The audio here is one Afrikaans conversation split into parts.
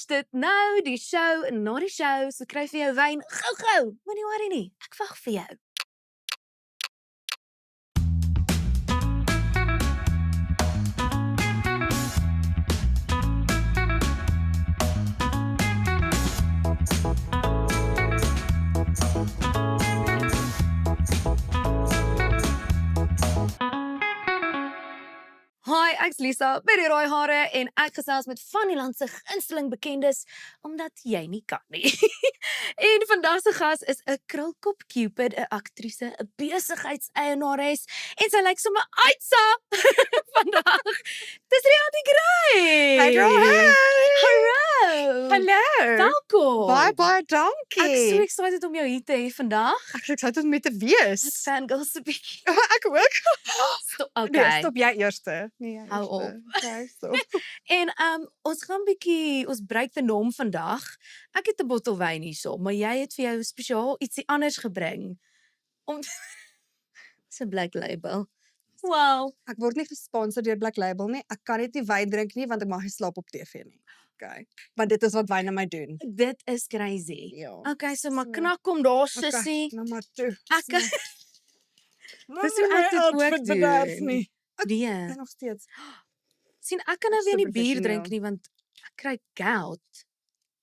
finish dit nou, die show, en na die show, so kry vir jou wyn, gou, moenie worry nie, ek wag vir jou. Hi, ek's Lisa by die Rooi Hare en ek gesels met van die land se gunsteling bekendes omdat jy nie kan nie. En vandag se gas is 'n krulkop Cupid, 'n aktrise, 'n besigheidseienares en sy lyk sommer uitsa vandag. Dis Rihanna Gray. Hey girl, hey. Hallo. Hallo. Welkom. Baie Ek is so dankie. excited om jou hier te hê vandag. Ek is excited om mee te wees. Fangirl se bietjie. Ek ook. Stop. Nee, Okay. stop jy eerste. Nee, jy Hou eerste. Okay, stop. En ons gaan bietjie ons breek die norm vandag. Ek het 'n bottel wyn hierso, maar jy het vir jou spesiaal ietsie anders gebring. Om Dis 'n Black Label. Wow. Ek word nie gesponsor deur Black Label nie. Ek kan net nie wyn drink nie want ek mag nie slaap op TV nie. Okay. Want dit is wat wyn aan my doen. Dit is crazy. Ja. Okay, so maar So. knak kom daar Okay, sussie. nou maar toe. Ek Dis hoe ek dit ook doen. nie. nee. Ja, nog steeds. Sien, ek kan nou Dis weer so nie bier drink professioneel. nie want ek kry gout.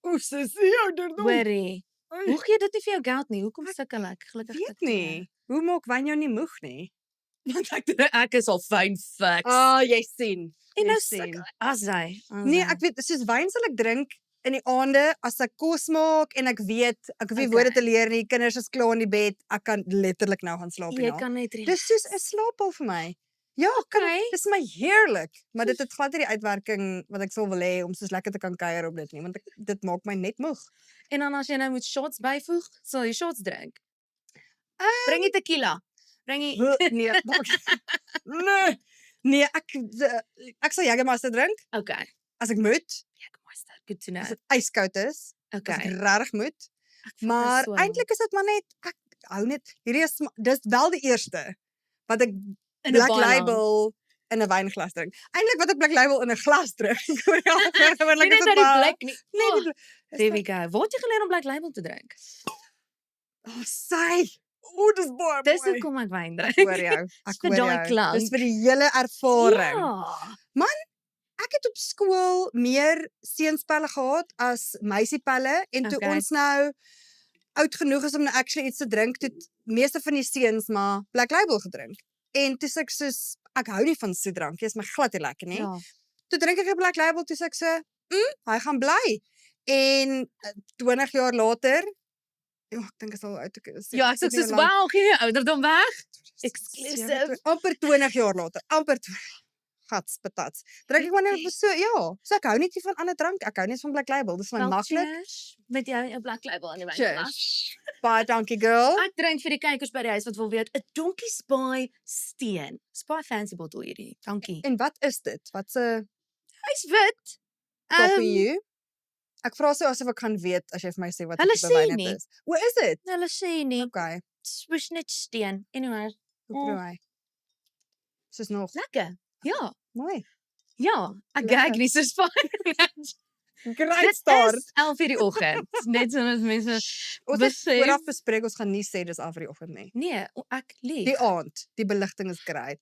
Oef, sussie, ouderdom. Hoorie. Oei, Hoe gee dit nie vir jou gout nie? Hoekom sukkel ek? Gelukkig weet dit nie. Hoe maak wyn jou nie moeg nie? Want ek is al fyn fix. Jy sien. En jy nou sien. sukkel as hy. Nee, ek weet soos wyn sal ek drink in die aande as ek kos maak en ek weet ek hoef nie woorde te leer nie, kinders is klaar in die bed, ek kan letterlik nou gaan slaap jy hierna. kan net Dis soos 'n slaappil vir my. Ja, Okay. dis my heerlik, maar dit het glad nie die uitwerking wat ek sou wil hê om soos lekker te kan kuier op dit nie, want dit maak my net moeg. En dan as jy nou moet shots byvoeg, sal jy shots drink. Bring jy tequila. Bring jy Nee, nee, ek sal Jägermeister drink Okay. as ek moet, Jägermeister. Good to know. as dit ijskoud is, as Okay. ek regtig moet. Ek voel Maar so. eintlik is dit maar net ek hou net hierdie is dis wel die eerste wat ek In 'n Black baie lang- Label in 'n wynglas drink. Eintlik wat ek Black Label in 'n glas drink. Nie net uit die blik nie. Nee, Oh, die there we go. Waar het jy geleer om Black Label te drink? Sy. O, dis baie Dis mooi. hoekom ek wyn drink. Ek hoor jou. Ek vir hoor daai jou. klank. Dis vir die hele ervaring. Ja. Ek het op skool meer seunsspelle gehad as meisiepelle en toe Okay. ons nou oud genoeg is om nou actually iets te drink, toe het meeste van die seuns maar Black Label gedrink. En toe sê ek soos ek hou nie van soetdrank, is my glad nie lekker nie. Ja. Toe drink ek 'n Black Label, toe sê ek so, hy gaan bly. En 20 jaar later, ja, ek dink is al uit Ja, ek sê soos wow, gee jou ouderdom weg. Exclusive. amper 20 jaar later, amper gats patats. Drink ek maar net so, ja. So ek hou net nie van ander drank. Ek hou net van Black Label. Dis my Wel, maklik. cheers met jou 'n Black Label in die wynglas. Cheers. Baie dankie girl. Ek drink vir die kykers by die huis wat wil weet, 'n Donkie Spy steen. Spy fancy bottel hierdie. Dankie. En wat is dit? Wat se Hy's wit. coffee you? Ek vra so asof ek kan weet as jy vir my sê wat Hulle tipe sê wyn nie. dit is. O, is dit? Hulle sê nie. Okay. Swish net steen. Anyway, Hoe proe hy? Soos nog. lekker. Ja. Mooi. Ja, ek Lekker. gag nie so spy. Great Dit start. is 11:00 die oggend. Net so as mense Ons het besef. vooraf bespreek ons gaan nie sê dis af vir die oggend nie. Nee, ek lieg. Die aand, die beligting is great.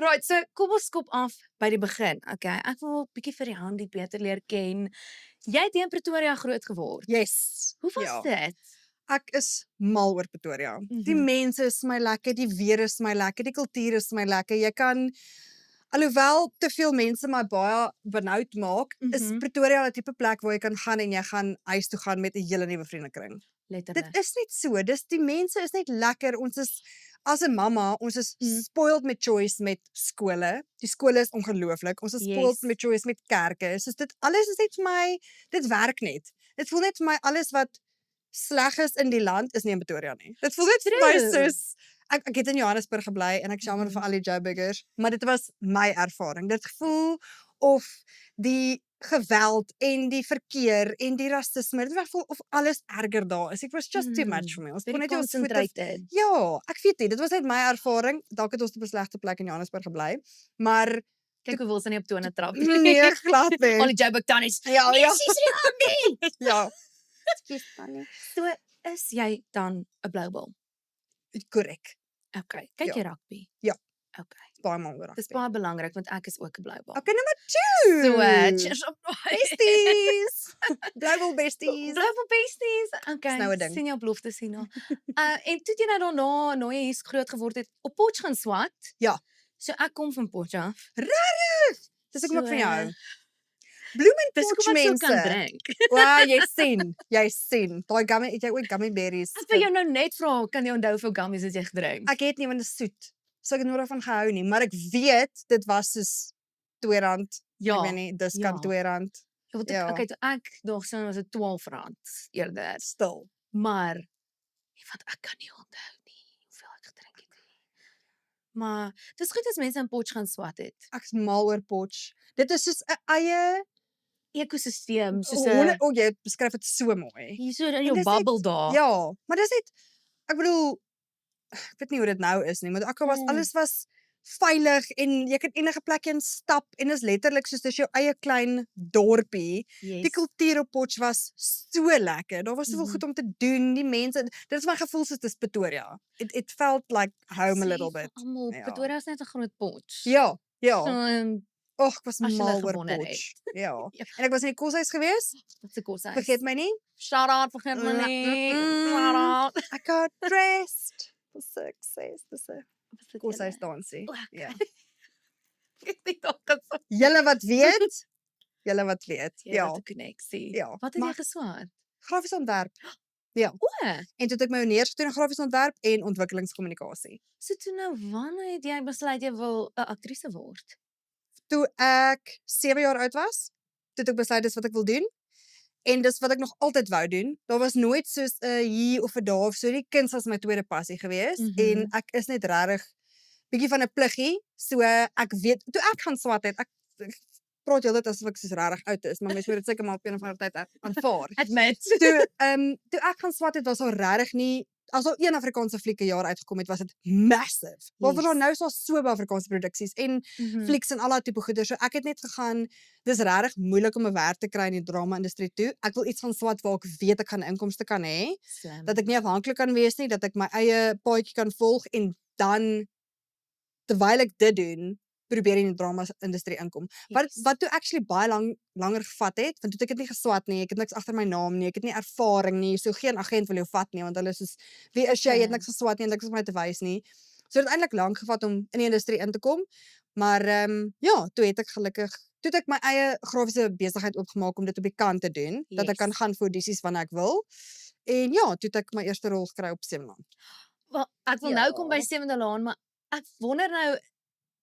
Right, so kom ons skop af by die begin. Okay, ek wil bietjie vir die Handy beter leer ken. Jy het hier in Pretoria groot geword. Yes. Hoe was ja. dit? Ek is mal oor Pretoria. Die Mhm. mense is my lekker, die weer is my lekker, die kultuur is my lekker. Jy kan alhoewel te veel mense my baie benoud maak, is Mhm. Pretoria 'n tipe plek waar jy kan gaan en jy gaan huis toe gaan met 'n hele nuwe vriendekring. Letterlik. Dit is net so. Dis die mense is net lekker. Ons is as 'n mamma, ons is spoiled met choice met skole. Die skole is ongelooflik. Ons is spoiled Yes. met choice met kerke. So dit alles is net vir my, dit werk net. Dit voel net vir my alles wat sleg is in die land is nie in Pretoria nie. Dit voel net vir my True. soos ek het in Johannesburg gebly en ek jammer vir al die Joburgers, maar dit was my ervaring. Dit voel of die geweld en die verkeer en die rasisme, dit voel of alles erger daar is. It was just too much for me. Ons kon net nie ons voete concentrated. Ja, ek weet nie, dit was net my ervaring. Dalk het ons op 'n slegte plek in Johannesburg gebly, maar Kyk hoe wil sy nie op tone trap. Nee, glad nie. Al die Joburg tannies. Ja, Nee, ja. sy's nie aan nie. Ja. Ekskuus tannie. So is jy dan 'n blou bil. Korrek. Okay. Kyk Ja. jy rugby? Ja. Okay. Baie mal oor. Dis baie belangrik want ek is ook 'n blou bil. Okay, nommer 2. So, cheers op daai. Besties. Blauwel besties. Blou bil besties. Okay. nou 'n ding. Sien jou belofte sien nou. En toe jy nou daarna, nou jy hier groot geword het, op Potch gaan swat. Ja. So ek kom van Potch af. Regtig? Dis ook maar van jou. So, Bloem en Dis Potch hoekom ek so kan mense. drink. Wow, jy sien. Daai gummy, het jy ooit gummy berries? Ek wil jou nou net vra, kan jy onthou hoeveel gummies het jy gedrink? Ek het nie want dit is soet. So ek het nooit daarvan gehou nie, maar ek weet dit was soos R2. Ja. Ek weet nie, diskant R2. Ja. Okay, toe ek nog so was dit R12 eerder. Stil. Maar want ek kan nie onthou nie hoeveel ek gedrink het nie. Maar dis goed as mense in Potch gaan swat het. Ek is mal oor Potch. Dit is soos 'n eie Ekosisteem soos 'n 'n jy beskryf dit so mooi. hier so in En jou dis bubble net- daar. Ja, maar dis net ek bedoel ek weet nie hoe dit nou is nie, maar ek was Mm. alles was veilig en jy kan enige plek in stap en is letterlik soos dis jou eie klein dorpie. Yes. Die kultuur op Potch was so lekker. Daar was soveel goed om te doen. Die mense, dit is my gevoel soos dis Pretoria. It felt like home a little Sê vir bit. Almal, Ja. Pretoria is net 'n groot Potch. Ja, ja. So, Och, ek was as jy mal nou oor gewonder het. Potch. Ja. Ja. En ek was in die koshuis gewees. wat se kos hy? Vergeet my nie. Shout out vergeet my nie. Mm. Shout out. I got dressed. For success. Dis 'n Wat is dit koshuis julle? dansie. O, okay. Ja. Ek het nie dalk so. Julle wat weet, julle wat weet. Ja, Ja. wat 'n koneksie. Ja, Wat het jy maar- geswaat? Grafiese ontwerp. O, En toe het ek my honeurs gedoen in grafiese ontwerp en ontwikkelingskommunikasie. so toe nou wanneer het jy besluit jy wil 'n aktrise word? Toe ek 7 jaar oud was, toe het ek besluit dis wat ek wil doen. En dis wat ek nog altyd wou doen. Daar was nooit soos 'n hier of 'n daar of so. Die kuns was my tweede passie gewees en ek is net regtig bietjie van 'n pluggie. So ek weet toe ek gaan swat het, ek praat heeltyd asof ek soos regtig oud is, maar mens moet dit seker maar op 'n of ander tyd aanvaar. Admit. Toe ek gaan swat het was daar regtig nie as al een Afrikaanse fliek 'n jaar uitgekom het, was dit massive. Waarvoor daar Yes. nou is daar so baie Afrikaanse produksies en flieks en al daai tipe goeder. So ek het net gegaan, dis regtig moeilik om 'n werk te kry in die drama-industrie toe. Ek wil iets gaan swat waar ek weet ek gaan inkomste kan hê, Slim. dat ek nie afhanklik kan wees nie, dat ek my eie paadjie kan volg en dan terwyl ek dit doen, probeer in die drama-industrie inkom. Wat toe actually baie langer gevat het, want toe het ek dit nie geswat nie, ek het niks agter my naam nie, ek het nie ervaring nie, so geen agent wil jou vat nie, want hulle is soos, wie is jy, jy het niks geswat nie, en niks om my te wys nie. So dit het eintlik lank gevat om in die industrie in te kom, maar ja, toe het ek gelukkig, toe het ek my eie grafiese besigheid oopgemaak om dit op die kant te doen, dat ek kan Yes. gaan vir audisies wanneer ek wil, en ja, toe het ek my eerste rol gekry op Seemland. Wel, ek wil nou kom by Ja. Sewende Laan, maar ek wonder nou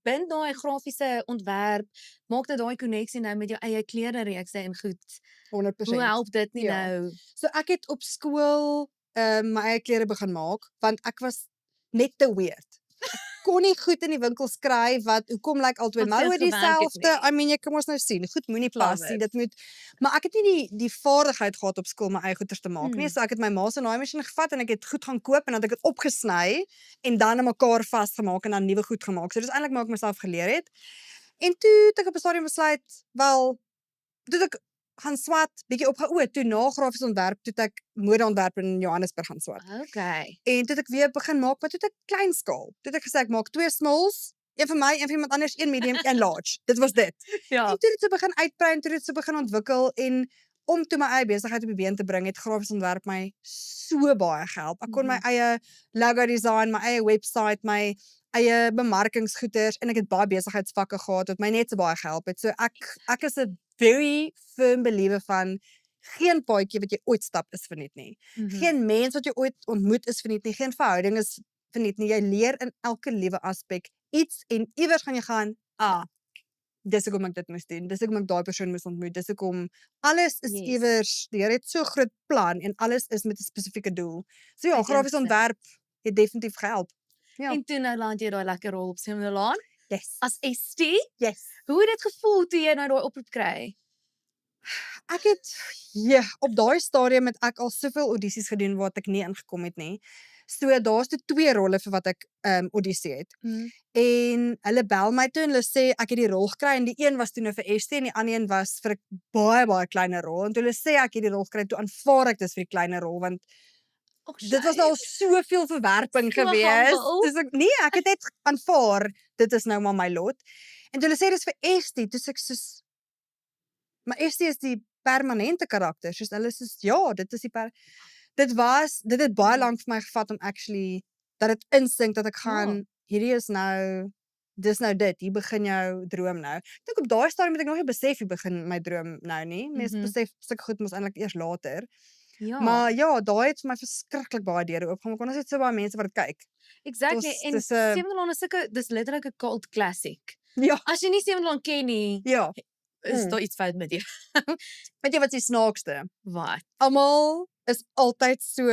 bind daai grafiese ontwerp, maak dit daai koneksie nou met jou eie kledereekse en goed. 100%. Hoe help dit nie Ja. nou? So ek het op skool my eie klere begin maak want ek was net te weird. Ek kon nie goed in die winkel skryf wat hoekom lyk albei Wat jy moue gewerk het dieselfde. nie. I mean jy kan mos nou sien, goed moenie pas Love nie. it. Dit moet maar ek het nie die vaardigheid gehad op skool my eie goeders te maak nie. Mm. So ek het my ma se naaimasjien gevat en ek het goed gaan koop en dan het ek dit opgesny en dan aan mekaar vasgemaak en dan nuwe goed gemaak. So dis eintlik maar ek myself geleer het. En toe het ek op 'n stadium besluit, wel toe het ek gaan swat, bietjie opgehou toe na grafiese ontwerp, toe het ek modeontwerp in Johannesburg gaan swat. Okay. En toe het ek weer begin maak, maar toe het ek klein skaal. Toe het ek gesê ek maak 2 smalls, een vir my, een vir iemand anders, een medium, een large. Dit was dit. Ja. En toe het dit so begin uitbrei en toe het dit so begin ontwikkel en om toe my eie besigheid op die been te bring, het grafiese ontwerp my so baie gehelp. Ek kon my eie logo design, my eie website, my eie bemarkingsgoeders en ek het baie besigheidsvakke gehad wat my net so baie gehelp het. So ek is 'n very firm believer van geen paadjie wat jy ooit stap is verniet nie. Geen mens wat jy ooit ontmoet is verniet nie. Geen verhouding is verniet nie. Jy leer in elke liewe aspek iets en iewers gaan jy gaan, dis hoekom ek dit moes doen. Dis hoekom ek daai persoon moes ontmoet. Dis hoekom alles is Yes. iewers. Die Here het so groot plan en alles is met 'n spesifieke doel. So ja, Ek dink grafiese so. ontwerp het definitief gehelp. Ja. En toe nou land jy daai lekker rol op Sewende Laan Yes. as ST. Yes. Hoe het dit gevoel toe jy nou daai oproep kry? Ek het op daai stadium het ek al soveel audisies gedoen waar ek nie ingekom het nie. So daar's toe 2 rolle vir wat ek audisie het. En hulle bel my toe en hulle sê ek het die rol gekry en die een was toe nou vir Estie en die ander een was vir 'n baie kleiner rol. En toe hulle sê ek het die rol gekry, toe aanvaar ek dis vir die kleiner rol want dit was nou al soveel verwerping So gewees. humble. Dis ek nee, ek het net aanvaar dit is nou maar my lot. En toe hulle sê dis vir Estie, toe sê ek soos maar Estie is die permanente karakter. Soos hulle soos ja, dit is die dit het baie lank vir my gevat om actually dat dit insink dat ek gaan hierdie is nou dis nou dit, hier begin jou droom nou. Ek dink op daai stadium het ek nog nie besef hier begin my droom nou nie. Mense besef sulke goed mos eintlik eers later. Ja. Maar ja, daai het vir my verskriklik baie deure oopgemaak. Want ons het so baie mense wat dit kyk. Exactly. En Dis Seven Dawn is dis letterlik 'n cult classic. Ja, As jy nie Seven Dawn ken nie, ja. is daar iets fout met jou. Weet jy wat die snaakste? Wat? Almal is altyd so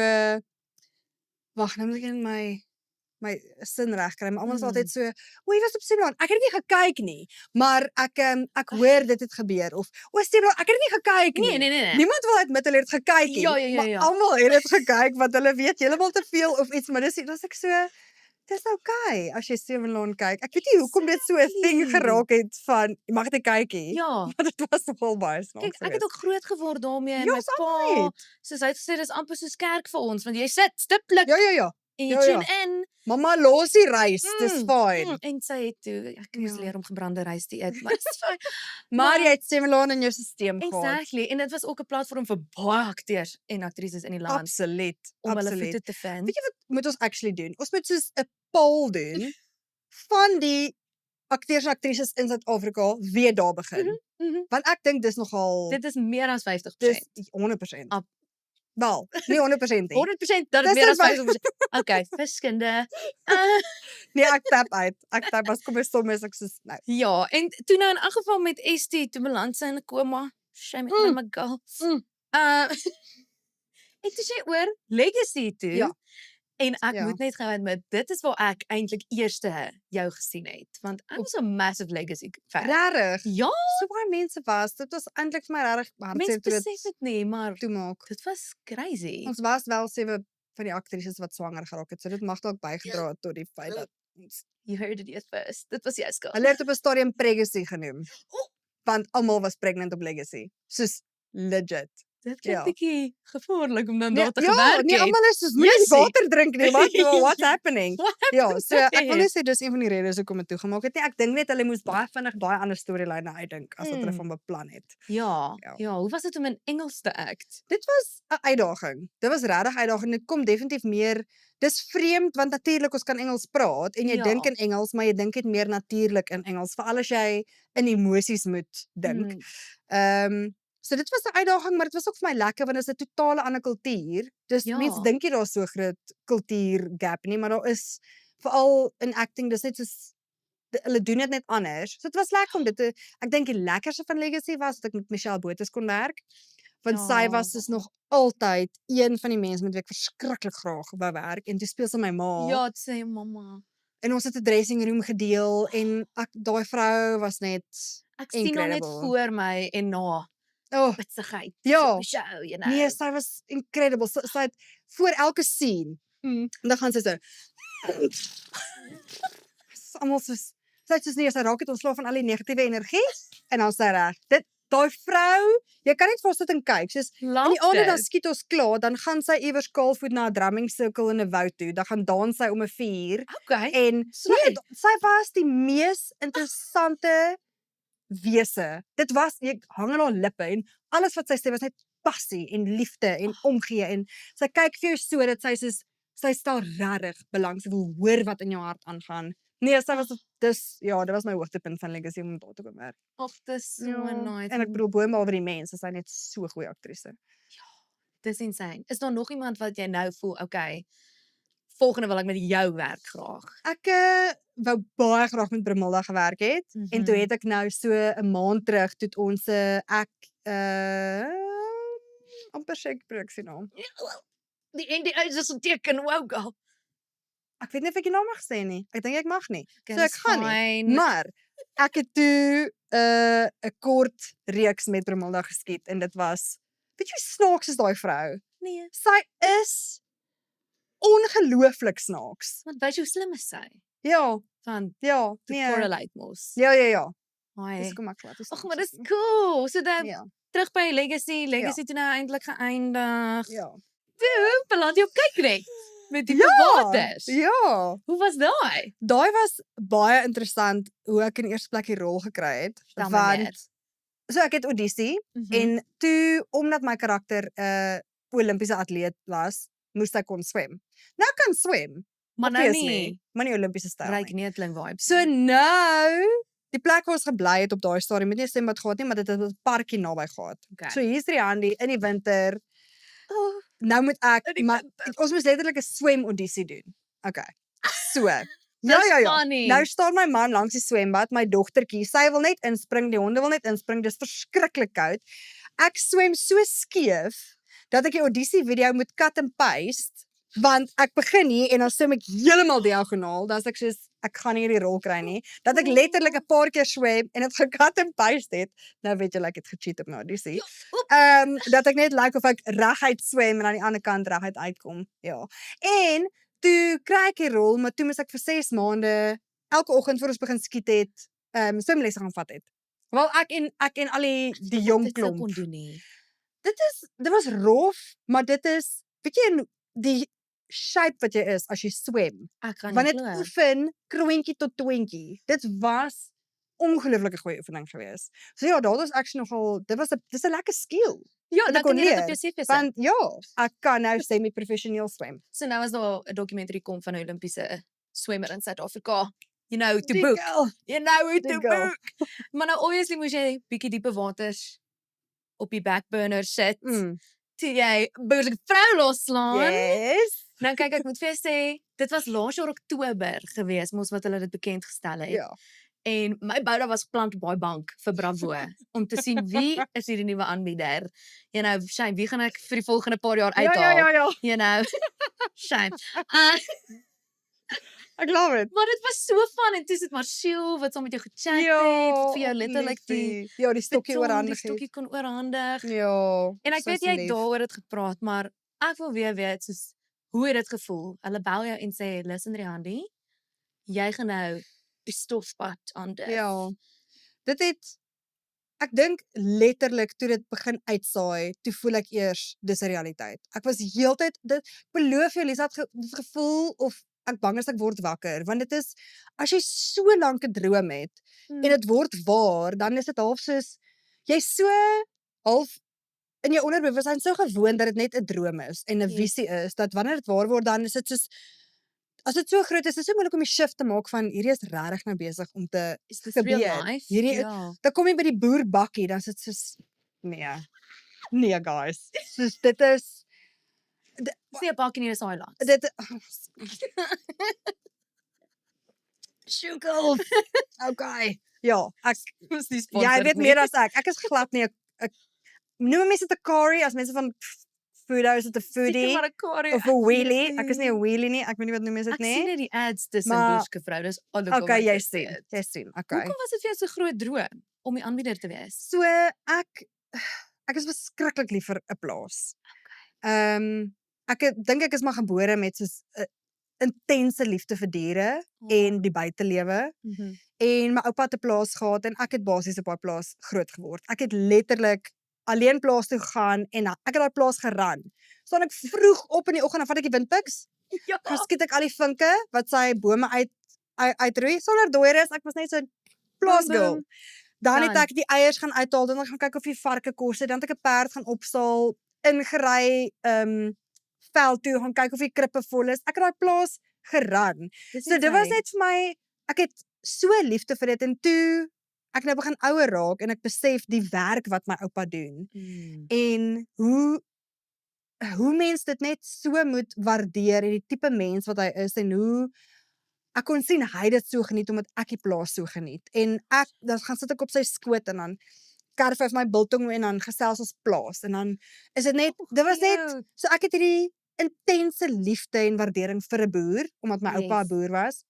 wag, nou moet ek in my sin regkry, maar almal is altyd so, "O, jy was op Seven Dawn. Ek het dit nie gekyk nie, maar ek hoor dit het gebeur." Of, "O, Seven Dawn, ek het dit nie gekyk nie." Nee. Niemand wil admit hulle het gekyk nie. Ja. Maar almal het dit gekyk want hulle weet heeltemal te veel of iets, maar dis ek so dis okay as jy Seven Dawn kyk. Ek weet nie hoekom dit so 'n ding Exactly. geraak het van jy mag dit kyk nie. Ja. Maar dit was nogal baie snaaks. Kyk, ek het ook groot geword daarmee en Ja, my ons pa, almal het. soos hy het gesê dis amper soos kerk vir ons want jy sit stiptelik Ja. en jy ja. tune in. Mamma los die rys, dis fyn. En sy het toe ek moes Ja. leer om gebrande rys te eet, maar dis fyn. Maar jy het Seven Dawn in jou stelsel gehad. Exactly. En dit was ook 'n platform vir baie akteurs en aktrises in die land Absoluut. om hulle Absoluut. voete te vind. Weet jy wat moet ons actually doen? Ons moet soos 'n poll doen van die akteurs en aktrises in Suid-Afrika wie daar begin. Want ek dink dis nogal Dit is meer as 50%. dis 100%. Ab- Wel, nie 100% nie. 100% dat dit Dis meer as wat- 50%. Okay, wiskunde. Nee, ek tap uit. Ek tap as kom ek stom is ek soos nou. Ja, en toe nou in elk geval met Estie, toe beland sy in 'n koma. Shame on my girl. En toe sê oor Legacy toe. Ja. En ek Ja. moet net gou admit, dit is waar ek eintlik eerste jou gesien het, want ek was 'n massive Legacy fan. Regtig. Ja, So baie mense was. Dit was eintlik vir my regtig mense hartseer toe besef dit dit nie, maar toemaak. dit was crazy. Ons was wel 7 van die aktrises wat swanger geraak het. So dit mag dalk bygedra het tot die feit dat ons You heard it here first. Dit was jou skuld. hulle het op 'n stadium Pregnancy genoem. Oh. Want almal was pregnant op Legacy. Soos legit. Dit klink Ja. bietjie gevaarlik om dan Nee, daar te ja, gewerk nee, het. almal is soos moenie Jessie. water drink nie. What's happening? What Ja, happened so ek wil there? net sê dis een van die redes hoekom dit toegemaak het. Nee, ek dink net hulle moes baie vinnig daai ander storyline uitdink as wat hulle van beplan het. Ja, Ja. ja, hoe was dit om in Engels te act? Dit was 'n uitdaging. Dit was regtig uitdagend. Dit kom definitief meer dis vreemd want natuurlik ons kan Engels praat en jy Ja. dink in Engels, maar jy dink dit meer natuurlik in Engels, veral as jy in emosies moet dink. So dit was 'n uitdaging, maar dit was ook vir my lekker want dit is 'n totale ander kultuur. Dus Ja. mense dink jy daar's so groot kultuur gap nie, maar daar is veral in acting dis net soos hulle doen dit net anders. So dit was lekker om dit te ek dink die lekkerste van Legacy was dat ek met Michelle Botes kon werk. Want sy was dus nog altyd een van die mense met wie ek verskriklik graag wou werk en toe speel sy my ma. Ja, dit sê mamma. En ons het 'n dressing room gedeel en daai vrou was net Ek sien haar net incredible. voor my en na oh, bitsigheid. Ja. So show, you know. nee, sy was incredible. Sy het voor elke scene en dan gaan sy so almal soos sy het soos nee, sy raak dit ontslaaf van al die negatiewe energie en dan sy reg. Daai vrou, jy kan net vir haar sit en kyk. Soos in die aande dan skiet ons klaar, dan gaan sy iewers kaalvoet na 'n drumming circle in 'n woud toe. Dan gaan dans sy om 'n vuur Okay. en nee, Sweet. sy was die mees interessante wese. Dit was jy hang aan haar lippe en alles wat sy sê was net passie en liefde en omgee en sy kyk vir jou so dat sy stel regtig belang. Sy wil hoor wat in jou hart aangaan. Nee, sy was dit was my hoogtepunt van Legacy om daar te kom werk. Ag, dis so nice. En ek bedoel boonop die mense, sy is net so goeie aktrise. Dis insane. Is daar nog iemand wat jy nou voel, okay, volgende wil ek met jou werk graag? Ek wou baie graag met Brimilda gewerk het en toe het ek nou so 'n maand terug toe ons ek amper seker produksie naam. Die NDA is geteken, wow girl. Ek weet nie of ek die naam mag sê nie. Ek dink ek mag nie. Okay, So ek dis gaan nie. fyn. Maar ek het toe 'n kort reeks met Brimilda geskiet en dit was weet jy hoe snaaks is daai vrou? Nee. Sy is ongelooflik snaaks. Want weet jy hoe slim is sy? Ja, Van ja, te nee. correlate mos. Ja. Ai. Dis kom ek glad. Ag, maar dis cool. So dan Ja. terug by Legacy toe nou eintlik geëindig. Ja. Toe beland jy op Kykret met die Ja, bewakers. Ja. Hoe was daai? Daai was baie interessant hoe ek in die eerste plek die rol gekry het, Vertel my meer. want so ek het audisie en toe omdat my karakter 'n Olimpiese atleet was, moes ek kon swem. Nou ek kan swem, Maar nou obviously, nie. maar nie Olimpiese styl Ryk nie. neutling vibes. So nou, die plek waar ons gebly het op daai stadium, het nie 'n swembad gehad nie, maar dit het 'n parkie naby gehad. Okay. So hier's Riandi in die winter. Nou moet In ek die maar winter. ons moes letterlik 'n swem audisie doen. Okay. So. Dis Ja. funny. Nou staan my man langs die swembad, my dogtertjie, sy wil net inspring, die honde wil net inspring, dis verskriklik koud. Ek swem so skeef dat ek die audisie video moet cut and paste, want ek begin hier en dan swem ek heeltemal diagonaal, dan is ek soos ek gaan nie die rol kry nie, dat ek letterlik 'n paar keer swem en dit gecut and paste het. Nou weet julle ek het gecheat op my audisie. Dat ek net lyk of ek reguit swem en aan die ander kant reguit uitkom. Ja. En toe kry ek die rol, maar toe moes ek vir 6 maande elke oggend voor ons begin skiet het, swemlesse gaan vat het. Wel ek en al die jong Dit sou klomp. kon doen nie. Dit was rof, maar dit is weet jy die shape wat jy is as jy swem. Ek gaan Want nie dit glo. oefen kroontjie tot twintjie. Dit was ongelooflike goeie oefening geweest. So ja, daar was actually nogal dis 'n lekker skill. Ja, wat dan ek kon kan jy dit op leer, jou CV sit. Want ja, ek kan nou semi-professioneel swem. So nou is daar 'n dokumentary kom van 'n Olimpiese swemmer in Suid-Afrika. You know to Die book. girl. You know who Die to girl. book. Maar nou obviously moes jy bietjie diepe waters op die backburner sit. Toe jy behoorlik vrou loslaan. Yes. Nou kyk ek moet vir jou sê, dit was laas jaar Oktober gewees mos wat hulle dit bekend gestel het. Ja. En my bouda was geplant op daai bank vir Bravo om te sien wie is hierdie nuwe aanbieder. You know, Shane, wie gaan ek vir die volgende paar jaar uithaal? Ja. You know. Shame. Ek love it. Maar dit was so fun en toe sit Marcel wat saam met jou gechat het, wat vir jou letterlik die die stokkie baton, oorhandig die stokkie kon oorhandig. Ja. En ek weet jy het daaroor dit gepraat, maar ek wil weer weet soos hoe het dit gevoel? Hulle bel jou en sê, "Listen Riandi, jy gaan nou die stofpad aan dit." Ja. Dit het ek dink letterlik toe dit begin uitsaai, toe voel ek eers dis 'n realiteit. Ek was heeltyd dit beloof jou Lisa, dit gevoel of ek bang is ek word wakker, want dit is as jy so lank 'n droom het en dit word waar, dan is dit half soos jy's so half in jou onderbewussyn so gewoond dat dit net 'n droom is en 'n visie is, dat wanneer dit waar word, dan is dit soos as dit so groot is, dit is so moeilik om die shift te maak van hierdie is regtig nou besig om te Is dit real gebeur. life? Hierdie Ja. dan kom jy by die boer bakkie, dan is dit soos nee guys. Soos dit is Sê 'n bakkie in die Islands. dit Sjoekels. Okay. Ja, ek Dis nie jy sponsor weet meer as ek. Ek is glad nie 'n noem mense dit 'n Kari as mense van Foodhouse het 'n foodie maar 'n Kari. of 'n wheelie. Ek is nie 'n wheelie nie. Ek weet nie wat noem mense Ek dit sien nie. net die ads tussen Maar- Boerske vrou. Dis al Okay, jy sien. Jy sien. Okay. Hoekom was dit vir jou so groot droom om die aanbieder te wees? So ek is verskriklik lief vir 'n plaas. Ek dink ek is maar gebore met soos 'n intense liefde vir diere en die buitelewe. En my oupa het 'n plaas gehad en ek het basies op daai plaas groot geword. Ek het letterlik alleen plaas toe gegaan en ek het daai plaas geran. Staan ek vroeg op in die oggend, dan vat ek die windpiks, Ja. dan skiet ek al die vinke wat sy bome uitroei sonder dooier. Ek was net so 'n plaasgirl. Dan het Dan. ek die eiers gaan uithaal, dan gaan kyk of die varke kos het, dan het ek 'n perd gaan opsaal, ingery veld toe gaan kyk of die krippe vol is. Ek het daai plaas geran. So dit was net vir my ek het so liefde vir dit en toe ek nou begin ouer raak en ek besef die werk wat my oupa doen en hoe mens dit net so moet waardeer en die tipe mens wat hy is en hoe ek kon sien hy het dit so geniet omdat ek die plaas so geniet. En ek dan gaan sit ek op sy skoot en dan karf hy vir my biltong en dan gesels ons plaas en dan is dit net dit was net so ek het hierdie intense liefde en waardering vir 'n boer omdat my oupa 'n boer was.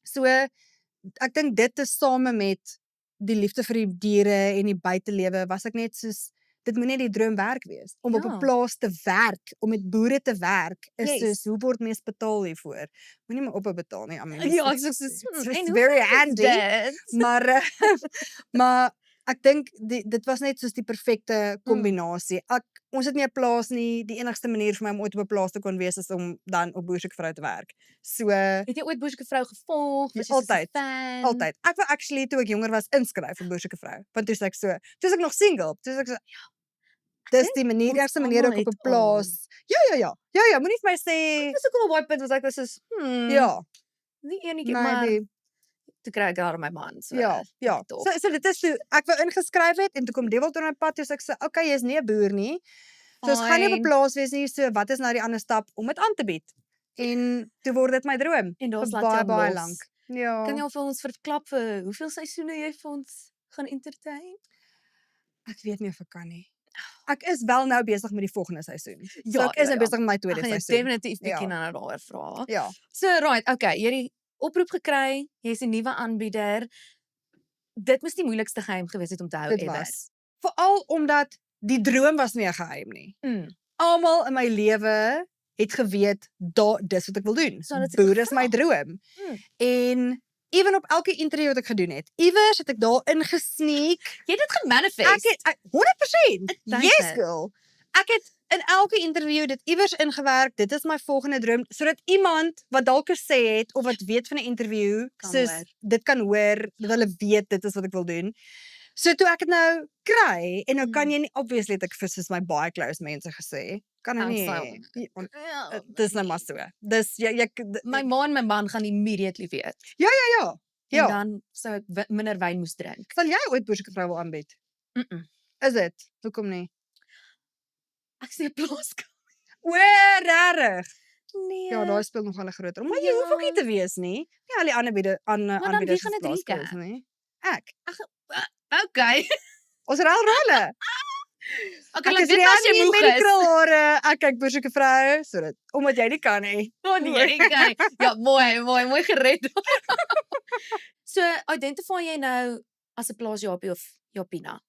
So ek dink dit is same met die liefde vir die diere en die buitelewe was ek net soos dit moet nie die droomwerk wees. Om op 'n Ja. plaas te werk, om met boere te werk, is Yes. soos, hoe word mens betaal hiervoor? Moenie my op betaal nie, I mean, Ja, ek it's- sê soos, it's en very hoeveel is handy, dit? maar maar ek dink dit was net soos die perfekte kombinasie. Ons het nie 'n plaas nie, die enigste manier vir my om ooit op 'n plaas te kon wees is om dan op Boersoeke Vrou te werk. So Het jy ooit Boersoeke Vrou gevolg? Was jy soos 'n altyd, fan? altyd. Ek wou actually toe ek jonger was inskryf vir Boersoeke Vrou, want toe is ek nog single, toe is ek so dis die manier, ons eerste manier almal ek op 'n het plaas. Ja, moenie vir my sê Dis ook op 'n baie punt was ek was soos, ja, nie enetjie, maar maybe. toe kry ek daar my man, so Ja. ek het op. So dit is toe ek wou ingeskryf het en toe kom Dewald op my pad, toe sê ek so, okay, jy's nie 'n boer nie. So ons gaan nie op 'n Fyn. plaas wees nie, so wat is nou die ander stap om dit aan te bied? En toe word dit my droom En daar's vir laat baie jou lank. los. Ja. Kan jy al vir ons verklap vir hoeveel seisoene jy vir ons gaan entertain? Ek weet nie of ek kan nie. Ek is wel nou besig met die volgende seisoen. So Ja, ek is nou ja. besig met my Ek tweede gaan jou seisoen. definitief bietjie Ja. nou daaroor vra. Ja. So right, okay, jy het die oproep gekry, jy's 'n nuwe aanbieder. Dit moes die moeilikste geheim gewees het om te hou Dit ever. was. Veral omdat die droom was nie 'n geheim nie. Mm. Almal in my lewe het geweet dis wat ek wil doen. So, dit is Boer is my gevra. droom. Mm. En ewen op elke interview wat ek gedoen het, iewers het ek daar ingesneek. Jy het dit gemanifest. 100%. Dank Yes je. girl. Ek het in elke interview dit iewers ingewerk. Dit is my volgende droom sodat iemand wat dalk gesê het of wat weet van 'n interview, Kan soos hoor. dit kan hoor, dat hulle weet dit is wat ek wil doen. So toe ek dit nou kry en nou kan jy nie obviously het ek vir soos my baie close mense gesê. Kan nou nie. Outside. hê. Ja, Dis nou maar so. Dis jy my ma en my man gaan immediately weet. ja. En Ja. dan sou ek minder wyn moes drink. Sal jy ooit Boersoeke Vrou wil aanbied? Is dit? Hoekom nie? Ek sê plaas. O, regtig. Nee. Ja, daai speel nog 'n groot rol. Maar jy hoef ook nie te wees nie. Nie al die ander dan wie gaan dit plaasspelers recap? nie. Ek. Okay. Ons ruil rolle. Okay, Ek laat is weet as jy Rianne moeg met die is. krulhare. Ek kyk Boersoeke Vrou, sodat omdat jy nie kan nie. Oh nee, okay. Ja, mooi gered. So, identify jy nou as 'n plaasjapie of japina?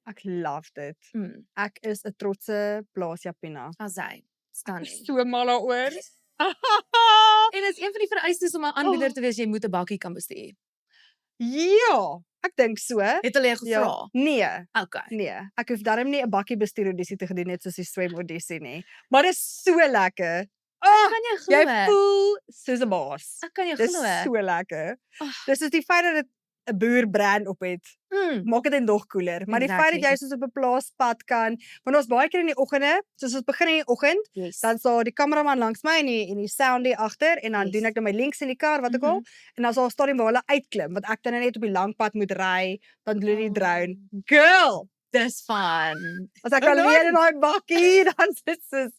Ek love dit. Mm, Ek is 'n trotse plaasjapina. as hy. Staan nie. So mal daaroor. En is een van die vereistes om 'n aanbieder te wees, jy moet 'n bakkie kan bestuur. Ja, ek dink so. Het hulle jou gevra? Ja. Nee. Okay. Nee, ek hoef darm nie 'n bakkie bestuur audisie te gedoen net soos die swem audisie nie. Maar dit is so lekker. Kan jy Jy glo? voel soos 'n baas. Ek kan jou Dis glo. so lekker. Ag. Dis is die feit dat dit 'n boer brand op het, maak dit nog cooler. Maar die feit dat jy Exactly. soos op 'n plaaspad kan, want ons baie keer in die oggende, soos ons begin in die oggend, Yes. dan sal die kameraman langs my en die soundie agter en dan Yes. doen ek nou my links in die kar wat ook al en dan sal 'n stadium waar hulle uitklim want ek dan net op die lang pad moet ry, dan doen die drone. Girl, Dis fun. as ek alleen in daai bakkie, dan sit soos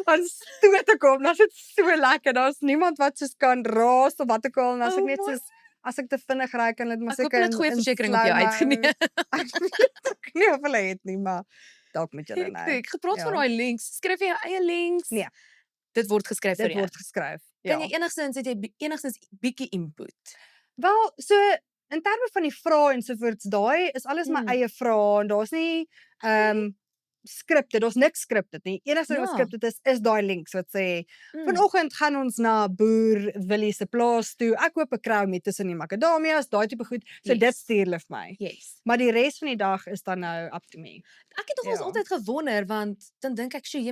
dan stoot ek hom, dan is dit so lekker. Daar's niemand wat soos kan raas of wat ook al en as ek net Oh my- soos as ek te vinnig ry kan dit maar Ek hoop seker hulle het goeie versekerings op jou slow-mo. uitgeneem. Ek weet ook nie of hulle het nie, maar dalk moet julle nou. Ek gepraat van Ja. daai links. Skryf jy jou eie links? Nee. Dit word geskryf vir Dit jou. word geskryf. Kan Ja. jy enigstens bietjie input? Wel, so in terme van die vrae en sovoorts, daai is alles my eie vrae en daar's nie skripte, daar's niks skripte nie. Enigste ding wat Ja. skripte is daai links wat sê vanoggend gaan ons na boer Willie se plaas toe. Ek koop 'n kraam met tussen die makadamias, daai tipe goed. So Yes. dit stuur hulle vir my. Yes. Maar die res van die dag is dan nou up to me. Ek het nogals Ja. altyd gewonder want dan dink ek, "Sjoe,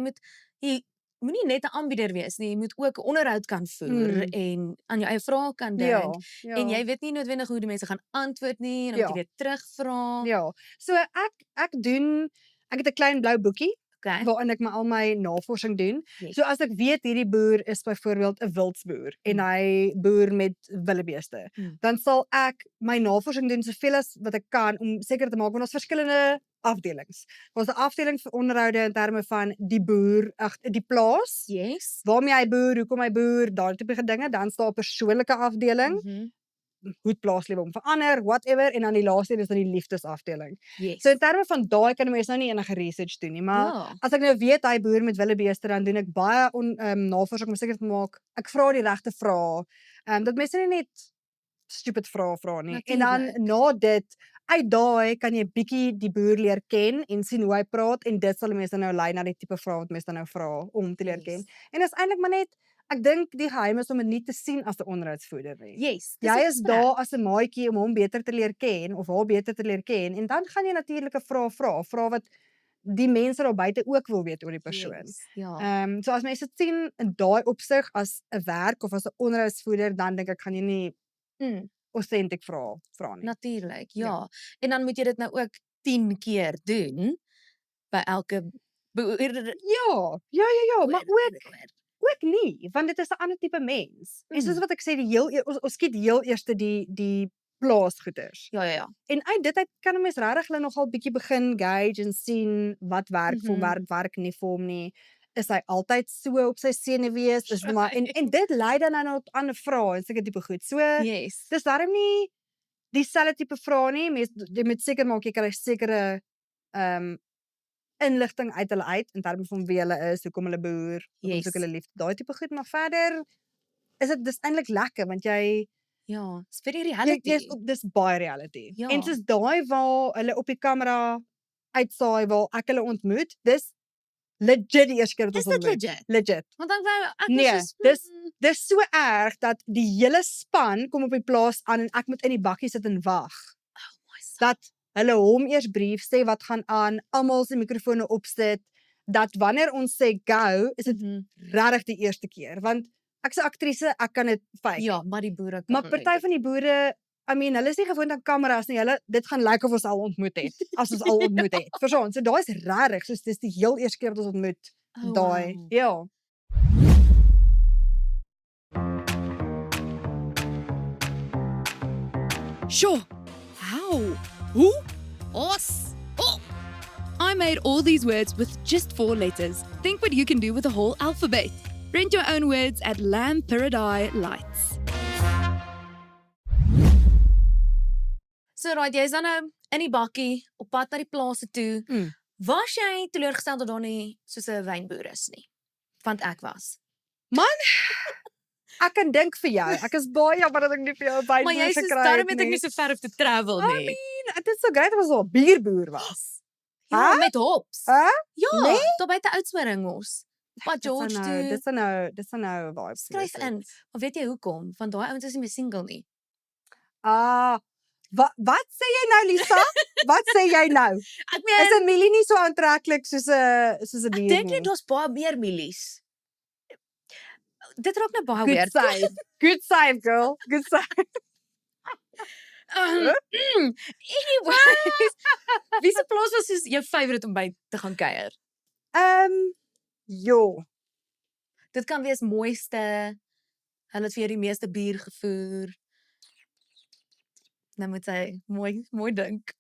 jy moenie net 'n aanbieder wees nie, jy moet ook 'n onderhoud kan voer en aan jou eie vrae kan dink. Ja. En jy weet nie noodwendig hoe die mense gaan antwoord nie en dan moet jy weer terugvra. Ja. So ek het 'n klein blou boekie Okay. waarin ek al my navorsing doen. Yes. So as ek weet hierdie boer is byvoorbeeld 'n wildsboer en hy boer met wildebeeste, dan sal ek my navorsing doen soveel as wat ek kan om seker te maak want ons verskillende afdelings. Ons 'n afdeling vir onderhoude in terme van die boer, die plaas, Yes. waarmee hy boer, hoekom hy boer, daardie tipe dinge, dan staan 'n persoonlike afdeling, hoe het plaaslewe hom verander, whatever, en dan die laaste een is dan die liefdesafdeling. Yes. So in terme van daai kan 'n mens nou nie enige research doen nie, maar ja. as ek nou weet hy boer met wildebeeste, dan doen ek baie navorsing om seker te maak ek vra die regte vrae. Dat mense nie net stupid vrae vra nie. En dan Natuurlijk. na dit, uit daai kan jy bietjie die boer leer ken en sien hoe hy praat en dit sal die mense nou lei na die tipe vrae wat mense dan nou vra om te leer ken. Yes. En dit is eintlik maar net ek dink die geheim is om dit nie te sien as 'n onderhoudsvoerder nie. Yes. Jy is daar as 'n maatjie om hom beter te leer ken of haar beter te leer ken en dan gaan jy natuurlike vrae vra wat die mense daar buite ook wil weet oor die persoon. Yes. Ja. So as mense dit sien in daai opsig as 'n werk of as 'n onderhoudsvoerder, dan dink ek gaan jy nie authentic vra nie. Natuurlik, Ja. ja. En dan moet jy dit nou ook 10 keer doen by elke boer. Ja, maar ook nie, want dit is 'n ander tipe mens. En soos wat ek sê, ons skiet heel eerste die plaasgoeders. Ja. En uit dit uit kan 'n mens regtig hulle nogal bietjie begin gauge en sien wat werk vir hom, wat werk nie vir hom nie. Is hy altyd so op sy senuwees? Is maar en dit lei dan nou tot ander vrae en sulke tipe goed. So Yes. dis darm nie dieselfde tipe vrae nie. Jy moet seker maak jy kry sekere inligting uit hulle uit in terme van wie hulle is, hoekom hulle boer, hoekom soek hulle liefde, daai tipe goed, maar verder is dit dis eintlik lekker want jy Ja, it's very reality. dis baie reality. Ja. En soos daai waar hulle op die kamera uitsaai waar ek hulle ontmoet, dis legit die eerste keer wat Is ons dit ontmoet. legit? Legit. Want dan wou ek Nee, was soos, dis so erg dat die hele span kom op die plaas aan en ek moet in die bakkie sit en wag. Dat hulle hom eers brief, sê wat gaan aan, almal se mikrofone opsit, dat wanneer ons sê go, is dit regtig die eerste keer, want ek's 'n aktrise, ek kan dit fake. Ja, maar die boere kan Maar party van die boere, I mean, hulle is nie gewoond aan kameras nie. Dit gaan lyk of ons al ontmoet het, as ons al ontmoet het. Verstaan? So daai is regtig, soos dis die heel eerste keer wat ons ontmoet. Daai. Wow. Ja. Sure. How? Who? Os. Oh. I made all these words with just 4 letters. Think what you can do with a whole alphabet. Print your own words at Lampiridai Lights. So right, jy's dan nou in die bakkie op pad na die plase toe. Was jy teleurgesteld dat daar nie soos 'n wynboer is nie? Want ek was. Ek kan dink vir jou. Ek is baie jammer dat ek nie vir jou 'n Maar wynboer jy sê gekry het daarom het ek nie. nie so ver op te travel I nie. mean, dit is so great as ons 'n bierboer was. Ja, Huh? met hops. Hæ? Ja, Nee? daar buite Oudtshoorn mos. Pad George toe. Dis nou vibe. Skryf in. Maar weet jy hoekom? Want daai ouens is nie meer single nie. Wat sê jy nou, Lisa? Wat sê jy nou? Ek Is 'n mielie nie so aantreklik soos 'n bier ek dink nie? net daar's baie meer mielies. Dit raak nou baie Good weird. save. Good save, girl. Good save. Anyways, wie se plaas was soos jou favourite om by te gaan kuier? Jo. Dit kan wees mooiste. Hulle het vir jou die meeste bier gevoer. Nou moet jy mooi dink.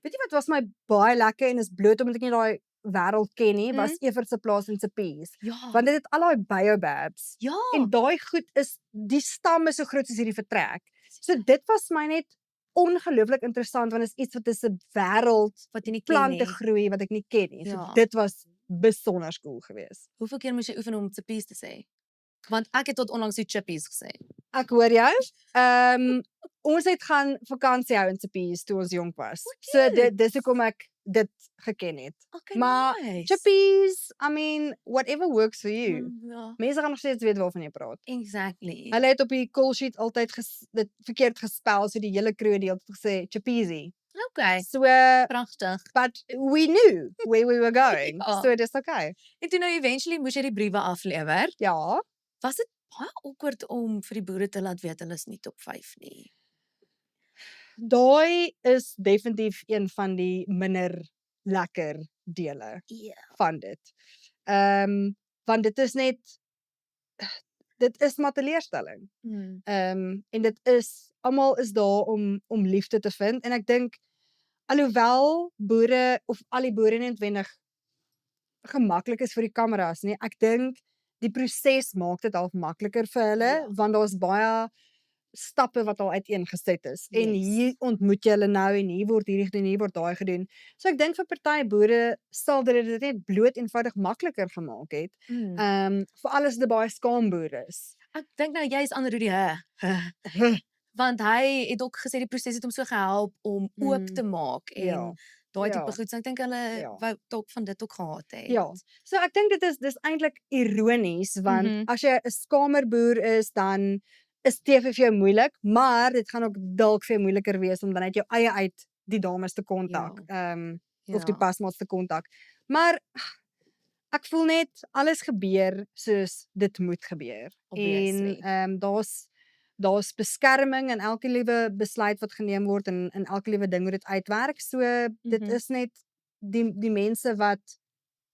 Weet jy wat was my baie lekker en is bloot omdat ek nie daai wêreld ken nie, was Evert se plaas in Sepies. Ja. Want dit het al daai baobabs. Ja. En daai goed is die stam is so groot soos hierdie vertrek. So dit was my net ongelooflik interessant want is iets wat is 'n wêreld wat jy nie ken plante nie. groei wat ek nie ken nie. So Ja. dit was besonder cool geweest. Hoeveel keer moes jy oefen om chippies te sê? Want ek het tot onlangs die chippies gesê. Ek hoor jou. Ons het gaan vakansie hou in Sepies toe ons jonk was. So dis hoekom ek dit geken het. Okay, Maar nice. Chippies, I mean, whatever works for you. Ja, Mense gaan nog steeds weet waarvan jy praat. exactly. Hulle het op die call sheet altyd dit verkeerd gespel, so die hele crew het die hele tyd gesê Chippies. Okay, So, pragtig. but we knew where we were going. Ja. So dis okay. En toe nou eventually moes jy die briewe aflewer. Ja. Was dit baie awkward om vir die boere te laat weet hulle is nie top 5 nie? Daai is definitief een van die minder lekker dele Ja. van dit. Want dit is net dit is maar teleurstelling. En dit is almal is daar om liefde te vind en ek dink alhoewel boere of al die boere nie noodwendig gemaklik is vir die kameras nie, ek dink die proses maak dit half makliker vir hulle want daar's baie stappe wat al uiteengeset is en Yes. hier ontmoet jy hulle nou en hier word hierdie gedoen, hier word daai gedoen. So ek dink vir party boere sal dit net bloot eenvoudig makliker gemaak het. Vir alles die baie skaam boere is. Ek dink nou jy is ander hoe die Want hy het ook gesê die proses het hom so gehelp om oop te maak en Ja. daai tipe Ja. goed. So ek dink hulle Ja. wou dalk van dit ook gehad het. Ja, so ek dink dis eintlik ironies want Mhm. as jy 'n skamerboer is dan is TV vir jou moeilik, maar dit gaan ook dalk vir jou moeiliker wees om dan uit jou eie uit die dames te kontak, of die Ja. pasmaats te kontak. Maar ek voel net alles gebeur soos dit moet gebeur. Obviously. En daar's beskerming in elke liewe besluit wat geneem word en in elke liewe ding hoe dit uitwerk. So dit Mhm. is net die mense wat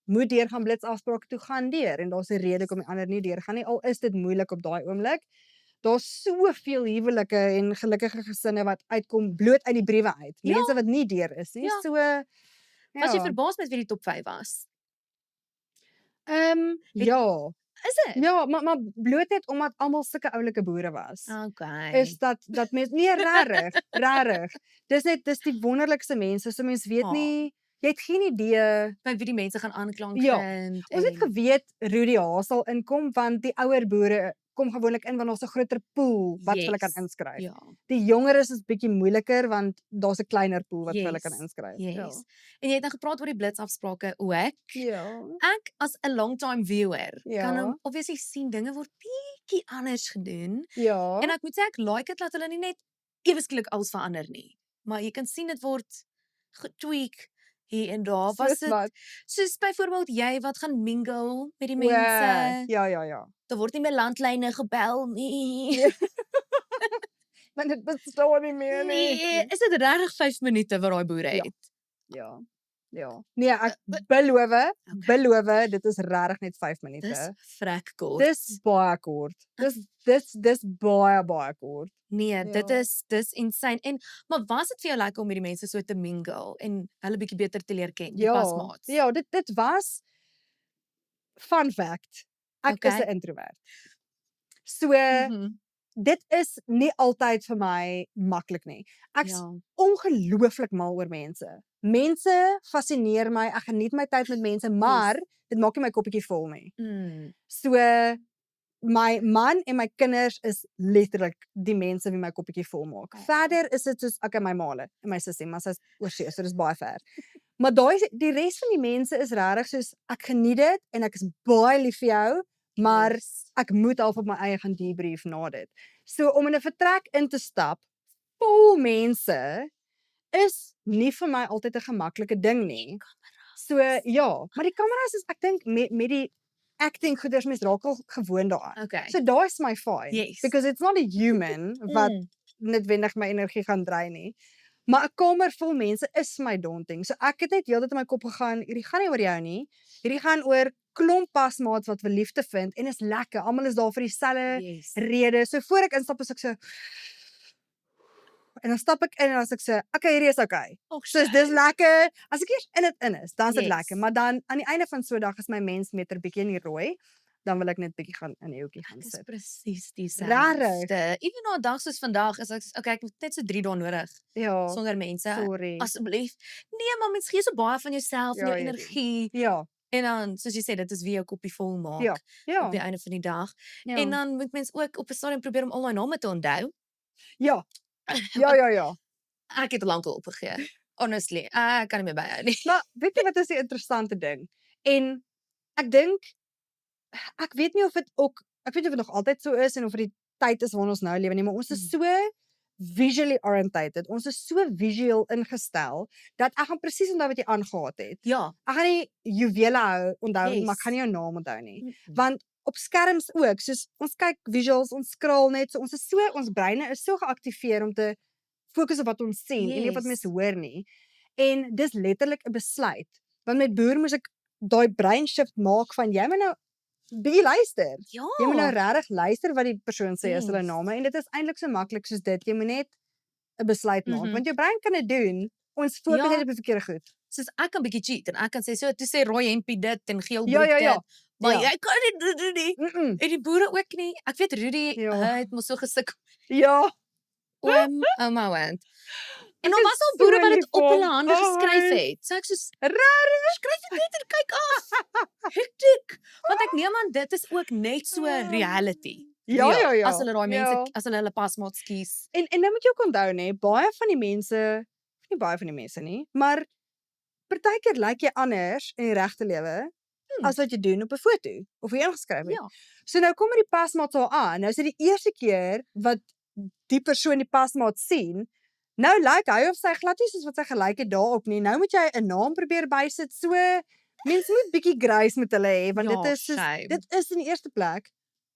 moet deurgaan blitsafsprake toe gaan deur en daar's 'n rede hoekom die ander nie deurgaan nie, al is dit moeilik op daai oomblik. Daar's soveel huwelike en gelukkige gesinne wat uitkom bloot uit die briewe uit. Ja. Mense wat nie deur is nie. Ja. So Was jy ja. verbaas met wie die top 5 was? Ja. Is dit? Ja, maar bloot net omdat almal sulke oulike boere was. Okay. Is dat mense nee rarig. Dis die wonderlikste mense. So mense weet nie, jy het geen idee by wie die mense gaan aanklank Ja, vind. Ons het geweet Rudy Haas sal inkom want die ouer boere kom gewoonlik in want daar's 'n groter pool wat vir hulle kan Yes. inskryf. Ja. Die jongeres is bietjie moeiliker want daar's 'n kleiner pool wat vir hulle kan Yes. inskryf. Yes. En jy het nou gepraat oor die blitsafsprake ook. Ja. Ek as 'n long time viewer kan Ja. obviously sien dinge word bietjie anders gedoen. Ja. En ek moet sê ek like dit dat hulle nie net ewe skielik alles verander nie. Maar jy kan sien dit word getweak hier en daar. Was Soos dit wat? soos byvoorbeeld jy wat gaan mingle met die O, mense? Ja. Daar word nie meer landlyne gebel nie. Maar dit bestaan nie meer nie. Nee, is dit regtig 5 minute wat daai boere Ja. het? Ja. Nee, ek beloof, dit is regtig net 5 Dis minute. vrek kort. Dis baie kort. Dis baie kort. Nee, dit Ja. dis insane. En maar was dit vir jou lekker om met die mense so te mingle en hulle bietjie beter te leer ken, die pasmaats? Ja, dit was fun fact. Ek is Okay. 'n introvert. So Mhm. dit is nie altyd vir my maklik nie. Ek's Ja. ongelooflik mal oor mense. Mense fascineer my. Ek geniet my tyd met mense, maar dit maak nie my koppietjie vol nie. Mm. So my man en my kinders is letterlik die mense wie my koppietjie vol maak. Verder is dit soos okay, my maale en my sussie, maar sy's oorsee, so dis baie ver. Maar die res van die mense is regtig soos ek geniet dit en ek is baie lief vir jou, maar Yes. ek moet half op my eie gaan debrief na dit. So om in 'n vertrek in te stap vol mense is nie vir my altyd 'n gemaklike ding nie. So ja, maar die kameras is ek dink met die acting goeders mens raak al gewoond daaraan. Okay. So daai's my fine Yes. because it's not a human wat Mm. noodwendig my energie gaan drei nie. Maar 'n kamer vol mense is my daunting. So ek het net heeltyd in my kop gegaan, hierdie gaan nie oor jou nie. Hierdie gaan oor klomp pasmaats wat wil liefde vind en is lekker. Almal is daar vir dieselfde Yes. rede. So voor ek instap is ek so en dan stap ek in en as ek sê, okay, hierdie is okay. Och, Soos dis lekker. As ek eers in is, dan is dit Yes. lekker. Maar dan aan die einde van so 'n dag is my mensmeter bietjie in die rooi. Dan wil ek net bietjie gaan in die hoekie gaan Dis sit. presies Rarig. dieselfde. Ewen na 'n dag soos vandag is ek okay, ek het net so 3 dae nodig Ja. sonder mense. Sorry. Asseblief. Nee, maar mens gee so baie van jouself en Ja, jou jy doen. energie Ja. en dan soos jy sê dit is wie jou koppie vol maak Ja. op die Ja. einde van die dag. Ja. En dan moet mens ook op 'n stadium probeer om al daai name te onthou. Ja. Ja. Ek het lankal opgegee. Honestly, ek kan nie meer byhou nie. Maar weet jy wat is die interessante ding? En ek dink ek weet nie of dit nog altyd so is en of dit die tyd is waarin ons nou lewe nie, maar ons is so visually orientated. Ons is so visueel ingestel dat ek gaan presies onthou wat jy aangehaat het. Ja. Ek gaan nie juwele onthou nie, maar ek Yes. gaan nie jou naam onthou nie. Mm-mm. Want op skerms ook, soos ons kyk visuals, ons scroll net, so ons breine is so geaktiveer om te fokus op wat ons sien en nie op wat Yes. mense hoor nie. En dis letterlik 'n besluit. Want met boer moes ek daai brain shift maak van jy moet nou bietjie luister. Ja. Jy moet nou regtig luister wat die persoon sê is hulle Yes. name en dit is eintlik so maklik soos dit. Jy moet net 'n besluit maak want jou brein kan dit doen. Ons fokus Ja. net op die verkeerde goed. Soos ek kan bietjie cheat en ek kan sê so toe sê rooi hempie dit en geel Ja, broek ja, ja. dit. Maar Ja. jy kan nie dit doen nie. Mm-mm. En die boere ook nie. Ek weet Rudy, Ja. hy het mos so gesuk Ja. oom my wand. En Ek dan is was al so boere wat dit lief op vir hulle hom. hande geskryf Ai. het. So ek soos Rarig. skryf dit net en kyk af. Hektiek. Want ek neem aan dit is ook net so reality. Ja, real, ja, ja. as hulle daai mense Ja. as hulle pasmaats kies. En nou moet jy ook onthou nê, baie van die mense, nie baie van die mense nie, maar partykeer lyk jy anders in die regte lewe as wat jy doen op 'n foto of hoe jy ingeskryf het. Ja. So nou kom die pasmaat haar aan. Nou is dit die eerste keer wat die persoon die pasmaat sien. Nou lyk hy of sy glad nie soos wat sy gelyk het daarop nie. Nou moet jy 'n naam probeer bysit. So mense moet bietjie grace met hulle hê want Ja, dit is soos, shame. dit is in die eerste plek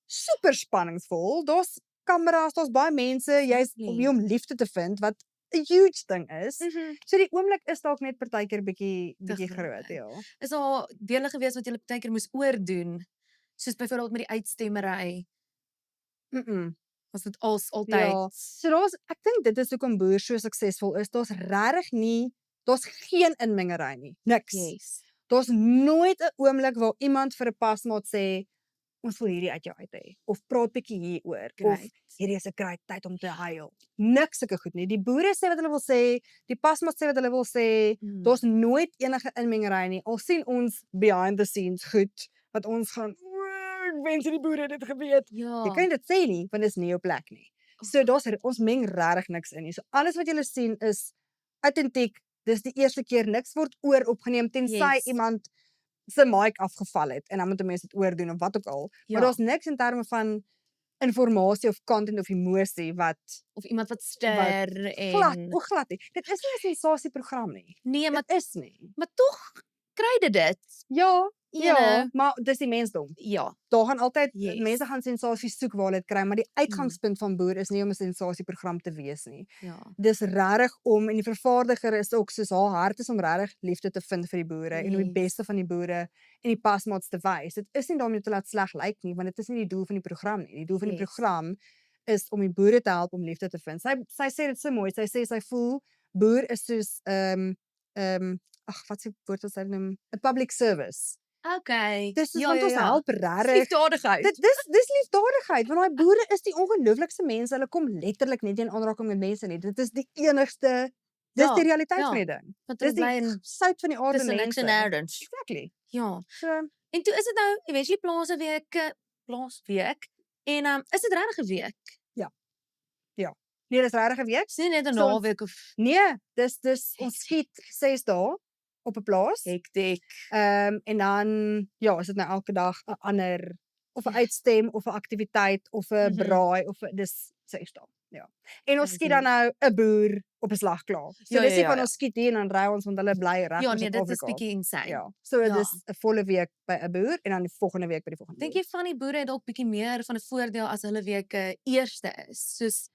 super spanningsvol. Daar's kameras, daar's baie mense, jy's Exactly. om liefde te vind wat 'n huge ding is. Mhm. So die oomblik is dalk net partykeer bietjie Te groot, groot. ja. Is daar dele gewees wat jy partykeer moes oordoen? Soos byvoorbeeld met die uitstemmery, was dit altyd Ja, so ek dink dit is hoekom boer so suksesvol is. Daar's geen inmengery nie. Niks. yes. Daar's nooit 'n oomblik waar iemand vir 'n pasmaat sê ons wil hierdie uit jou uit hê of praat bietjie hieroor of Great. hierdie is 'n great tyd om te huil. Niks sulke goed nie. Die boere sê wat hulle wil sê, die pasmaat sê wat hulle wil sê. Mm. Daar's nooit enige inmengery nie. Al sien ons behind the scenes goed wat ons gaan mense die boere het dit geweet. Ja. Jy kan nie dit sê nie want dit is nie jou plek nie. So ons meng regtig niks in nie. So alles wat julle sien is autentiek. Dis die eerste keer niks word opgeneem tensy Yes. iemand se mic afgeval het en dan moet 'n mens dit oordoen of wat ook al. Ja. Maar daar's niks in terme van informasie of content of emosie wat Of iemand wat ster glad, en glad nie. Dit is nie 'n sensasieprogram nie. nee, maar Dit is nie. tog kry dit. Ja, You ja, know. maar dis die mensdom. Ja. Daar gaan altyd Yes. mense gaan sensasie soek waar hulle dit kry, maar die uitgangspunt van boer is nie om 'n sensasieprogram te wees nie. Ja. Dis regtig om en die vervaardiger is ook soos haar hart is om regtig liefde te vind vir die boere en om die Yes. beste van die boere en die pasmaats te wys. Dit is nie daarom om te laat sleg lyk nie, want dit is nie die doel van die program nie. Die doel van die Yes. program is om die boere te help om liefde te vind. Sy sê dit so mooi. Sy sê sy voel boer is soos wat se woord wat sy noem? 'n public service. Okay. Dis soos ja, want ja, ons ja. help regtig. Liefdadigheid. Dis liefdadigheid want daai boere is die ongelooflikste mense. Hulle kom letterlik net nie in aanraking met mense nie. Dit is die enigste dis Ja, die realiteit ja. van die ding. Want Dis hulle bly die in sout van die aarde tussen niks mense. en nêrens. Exactly. Ja. So En toe is dit nou eventually plaasweek en is dit regtig 'n week? nee, dis regtig 'n week. Dis nie net 'n So ons- naweek of Nee, dis ons skiet 6 dae op 'n plaas. hektiek. En dan ja, is dit nou elke dag 'n ander of 'n uitstem of 'n aktiwiteit of 'n Mhm. braai of dis 6 dae. Ja. En ons skiet Amazing. dan nou 'n boer op 'n slag klaar. So Ja, dis ja, nie ja, van ja. ons skiet hier en dan ry ons want hulle bly reg Ja, oor nee, dit is Suid-Afrika. bietjie insane. Ja. So Ja. dis 'n volle week by 'n boer en dan die volgende week by die volgende Dink boer. jy van die boere het dalk bietjie meer van 'n voordeel as hulle weke eerste is? Soos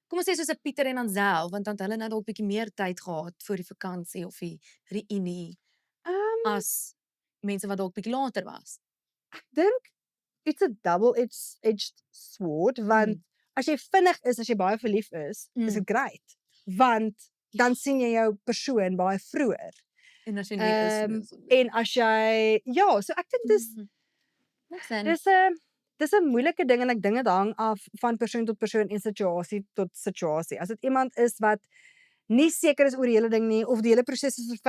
kom ons sê soos 'n Pieter en Ansel, want dan het hulle nou dalk bietjie meer tyd gehad vir die vakansie of die reunie as mense wat dalk bietjie later was. Ek dink it's a double-edged sword want as jy vinnig is, as jy baie verlief is dit great. Want dan sien jy jou persoon baie vroeër. En as jy nie is En as jy ja, so ek dink dis 'n moeilike ding en ek dink dit hang af van persoon tot persoon en situasie tot situasie. As dit iemand is wat nie seker is oor die hele ding nie of die hele proses is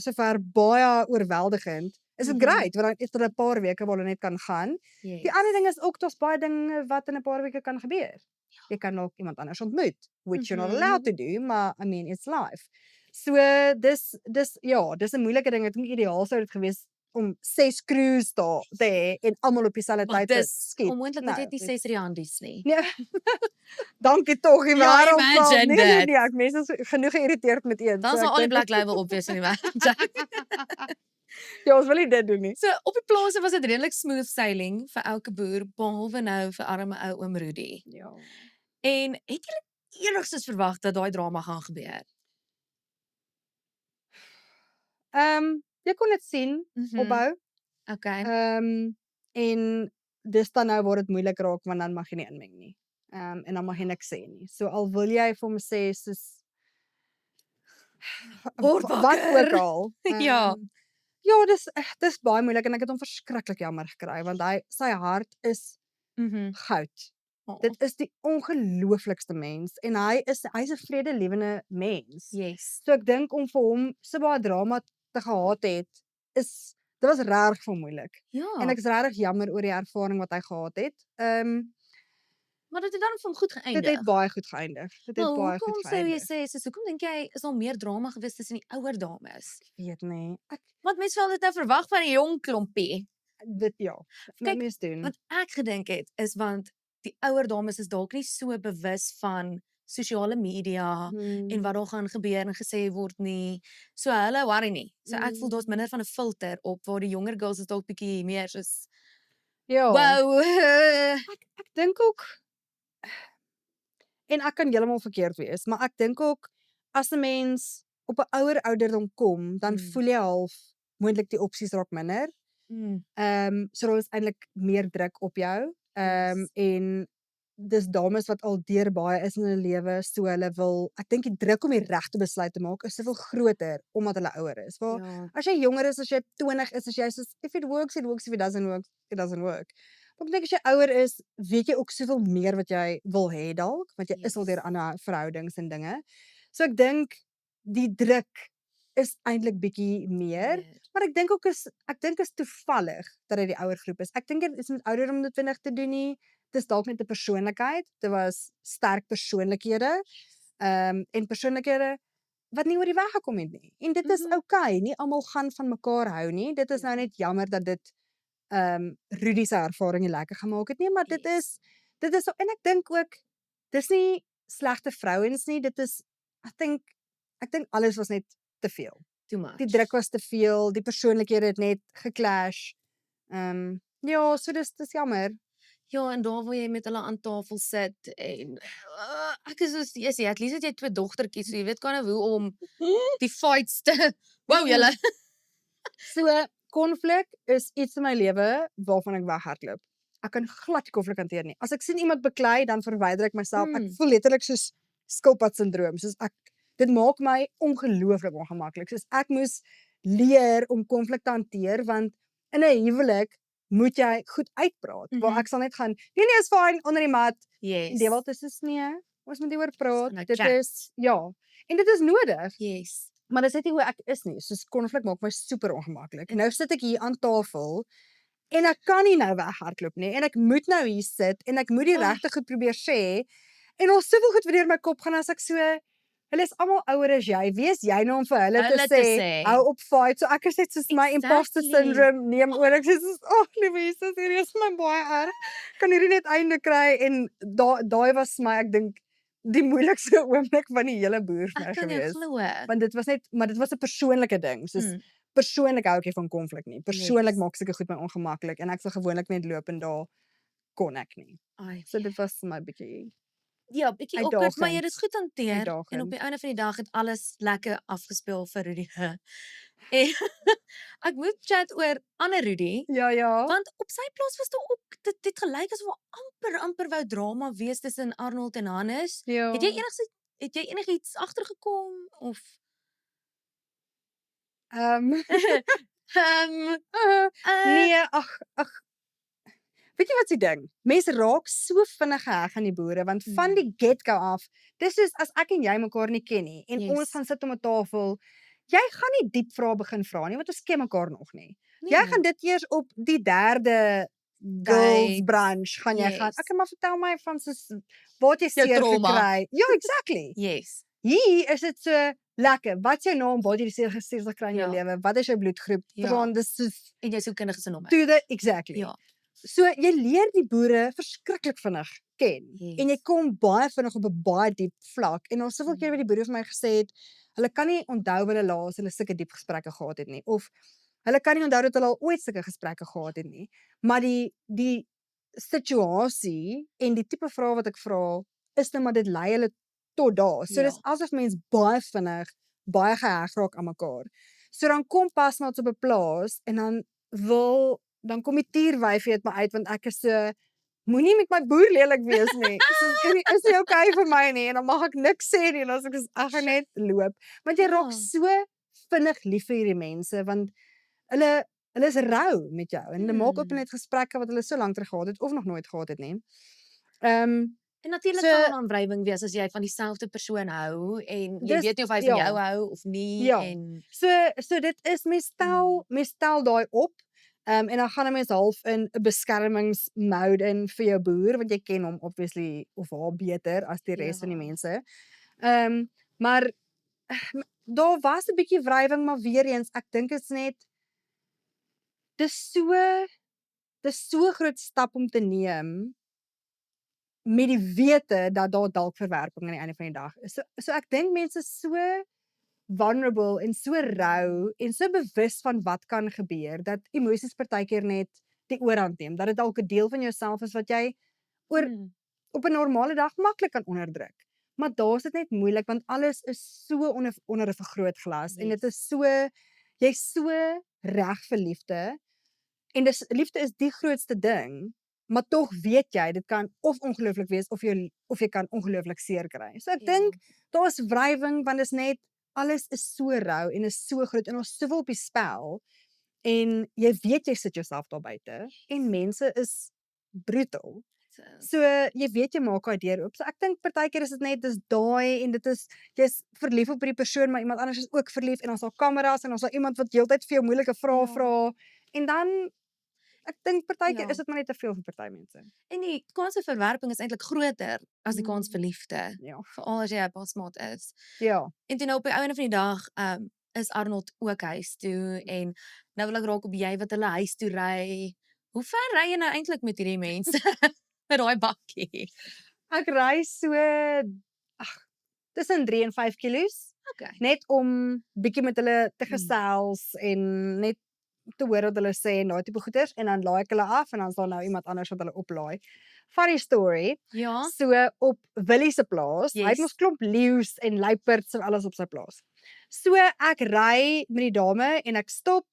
sover baie oorweldigend, is dit great want dan is dit 'n paar weke waar hulle net kan gaan. yes. Die ander ding is ook daar's baie dinge wat in 'n paar weke kan gebeur. Jy kan ook iemand anders ontmoet, which you're not allowed to do, maar I mean it's life. So dis ja, dis 'n moeilike ding. Ek dink ideaal sou dit gewees om 6 crews daar te hê en almal op dieselfde Maar tyd te dis skiet. onmoontlik want jy het nie dit- 6 randies nie. Nee. Dankie tog die Ja, wêreld. imagine Nee, that. ek mense is genoeg geïrriteerd met een. Dan so sal ek al die dink- Black Label op wees in die wêreld. Ja, ons wil nie dit doen nie. So op die plase was dit redelik smooth sailing vir elke boer behalwe nou vir arme ou oom Rudy. Ja. En het julle enigsins verwag dat daai drama gaan gebeur? Jy kon dit sien opbou. Okay. En dis dan nou waar dit moeilik raak want dan mag jy nie inmeng nie. En dan mag jy niks sê nie. So al wil jy vir hom sê soos Word wat wakker. ook al. Ja. Ja, dis baie moeilik en ek het hom verskriklik jammer gekry want sy hart is goud. Oh, Dit is die ongelooflikste mens en hy's 'n vredelewende mens. yes. So ek dink om vir hom so baie drama te gehad het, dit was regtig moeilik. Ja. En ek is regtig jammer oor die ervaring wat hy gehad het. Maar dit het dan vir hom goed Dit geëindig. het baie goed geëindig. Dit Maar het baie goed hoekom sou jy geëindig. sê, soos hoekom dink jy is daar meer drama gewees tussen die ouer dames? Weet nie. Want mense sal dit nou verwag van die jong klompie. Dit ja. Kyk, Mens doen. Wat ek gedink het is want die ouer dames is dalk nie so bewus van sosiale media en wat daar gaan gebeur en gesê word nie. So hulle worry nie. So ek voel daar's minder van 'n filter op waar die jonger girls is dalk bietjie meer soos Ja. wow. Ek dink ook en ek kan heeltemal verkeerd wees, maar ek dink ook as 'n mens op 'n ouer ouderdom kom, dan voel jy half moontlik die opsies raak minder. So daar is eintlik meer druk op jou. En dis dames wat al deur baie is in hulle lewe, so hulle wil ek dink die druk om die regte besluit te maak is soveel groter omdat hulle ouer is. Waar Ja. as jy jonger is, as jy 20 is, as jy soos if it works, it works, if it doesn't work, it doesn't work. Maar ek dink as jy ouer is, weet jy ook soveel meer wat jy wil hê dalk, want jy is al Yes. deur ander verhoudings en dinge. So ek dink die druk is eintlik bietjie meer, maar ek dink ook is toevallig dat dit die ouer groep is. Ek dink dit is met ouderdom noodwendig te doen nie. Dis dalk net 'n persoonlikheid. Dit was sterk persoonlikhede. En persoonlikhede wat nie oor die weg gekom het nie. En dit is okay, nie almal gaan van mekaar hou nie. Dit is nou net jammer dat dit Rudy se ervaring nie lekker gemaak het nie, maar dit is en ek dink ook dis nie slegte vrouens nie. Dit is ek dink alles was net te veel. Too much. Die druk was te veel, die persoonlikhede het net geclash. Ja, so dis jammer. Ja, en daar waar jy met hulle aan tafel sit en ek is soos yes, at least het jy 2 dogtertjies, so jy weet kan hoe om die fights te wow julle. So konflik is iets in my lewe waarvan ek weghardloop. Ek kan glad nie konflik hanteer nie. As ek sien iemand beklei, dan verwyder ek myself. Ek voel letterlik soos skilpad syndroom. Soos dit maak my ongelooflik ongemaklik. Soos ek moes leer om konflik te hanteer want in 'n huwelik moet jy goed uitpraat. Waar ek sal net gaan, nee, is fyn onder die mat. Yes. Dewald is nee, ons moet hieroor praat. Nou Dit chat. is ja. En dit is nodig. Yes. Maar dis net nie hoe ek is nie. Soos konflik maak my super ongemaklik. Nou sit ek hier aan tafel en ek kan nie nou weghardloop nie en ek moet nou hier sit en ek moet die regte goed probeer sê en ons soveel goed wat deur my kop gaan as ek so hulle is almal ouer as jy. Wie is jy nou om vir hulle Hulle te te sê sê. hou op fight. So ek is net soos my imposter Exactly. syndrome neem oor. Ek sê soos liewe Jesus, hierdie is my baie erg. Kan hierdie net einde kry en daai was my ek dink die moeilikste oomblik van die hele boer vir my Ek kan jou gewees. glo. Want dit was net maar dit was 'n persoonlike ding. Soos persoonlik hou ek nie van konflik nie. Persoonlik maak sulke goed my ongemaklik en ek sal gewoonlik net loop en daar kon ek nie. Ai. So dit was my bietjie Ja, bietjie awkward, maar jy het dit Uitdagend. goed hanteer en Uitdagend. op die einde van die dag het alles lekker afgespeel vir Rudy. En ek moet chat oor ander Rudy, ja. want op sy plaas was daar ook dit gelyk asof amper wou drama wees tussen Arnold en Hannes. Ja. Het jy enigiets agtergekom of Nee, ag. Weet jy wat se ding? Mense raak so vinnig geheg aan die boere want van die get-go af, dis soos as ek en jy mekaar nie ken nie en Yes. ons gaan sit om 'n tafel, jy gaan nie diep vrae begin vra nie want ons ken mekaar nog nie. nee. Jy gaan dit eers op die 3de girls Date. brunch gaan jy gaan. Yes. Okay, maar vertel my van soos waar het jy Jou seer trauma. gekry? Ja, exactly. Yes. Hier is dit so lekker. Wat is jou naam? Waar het jy die seer gekry in jou Ja. lewe? Wat is jou bloedgroep? Ja. Verstaan, dis soos En jy soek kinders se nommer. to the exactly. Ja. So jy leer die boere verskriklik vinnig ken. Yes. En jy kom baie vinnig op 'n baie diep vlak. En ons soveel keer wat die boere vir my gesê het, hulle kan nie onthou wanneer laas hulle sulke diep gesprekke gehad het nie. Of hulle kan nie onthou dat hulle al ooit sulke gesprekke gehad het nie. Maar die situasie en die tipe vrae wat ek vra, is net maar dit lei hulle tot daar. So Ja. dis asof mens baie vinnig baie geheg raak aan mekaar. So dan kom pasmaats op 'n plaas en dan kom die tierwyfie uit my uit want ek is so moenie met my boer lelik wees nie. Is nie okay vir my nie en dan mag ek niks sê nie en as ek gaan net loop. Want jy raak Ja. so vinnig lief vir hierdie mense want hulle is rou met jou en hulle maak op net gesprekke wat hulle so lank terug gehad het of nog nooit gehad het nie. En natuurlik So- kan daar 'n aanwrywing wees as jy van dieselfde persoon hou en jy Dis- weet nie of hy van ja. jou hou of nie Ja. en So dit is mens stel daai op. En dan gaan 'n mens half in 'n beskermingsmode in vir jou boer, want jy ken hom obviously of haar beter as die res van die Ja. mense. Maar daar was 'n bietjie wrywing, maar weer eens, ek dink is net dis so groot stap om te neem met die wete dat daar dalk verwerping aan die einde van die dag is. So ek dink mense is so vulnerable en so rou en so bewus van wat kan gebeur dat emosies partykeer net die oorhand neem. Dat dit dalk 'n deel van jouself is wat jy oor Mm. op 'n normale dag maklik kan onderdruk. Maar daar's dit net moeilik want alles is so onder 'n vergrootglas en dit is so jy's so reg vir liefde. En liefde is die grootste ding, maar tog weet jy dit kan of ongelooflik wees of jy kan ongelooflik seer kry. So ek dink daar's wrywing want is net alles is so rou en is so groot en ons soveel op die spel en jy weet jy sit jouself daar buite en mense is brutal. So jy weet jy maak daai deur oop. So ek dink partykeer is dit net dis daai en dit is jy's verlief op hierdie persoon maar iemand anders is ook verlief en ons het kameras en ons het iemand wat heeltyd vir jou moeilike vrae vra en dan ek dink partykeer is dit maar net te veel vir party mense. En die kans vir verwerping is eintlik groter as die kans vir liefde, Ja. veral as jy 'n pasmaat is. Ja. En toe nou op die einde van die dag, is Arnold ook huis toe en nou wil ek raak op jy wat hulle huis toe ry. Hoe ver ry jy nou eintlik met hierdie mense met daai bakkie? Ek ry so tussen 3 en 5 kilos Okay. net om bietjie met hulle te gesels en net te hoor wat hulle sê en daai tipe goeders en dan laai ek hulle af en dan is daar nou iemand anders wat hulle oplaai. Funny story. Ja. So op Willie se plaas, hy het Yes. mos klomp leeu's en luiperds en alles op sy plaas. So ek ry met die dame en ek stop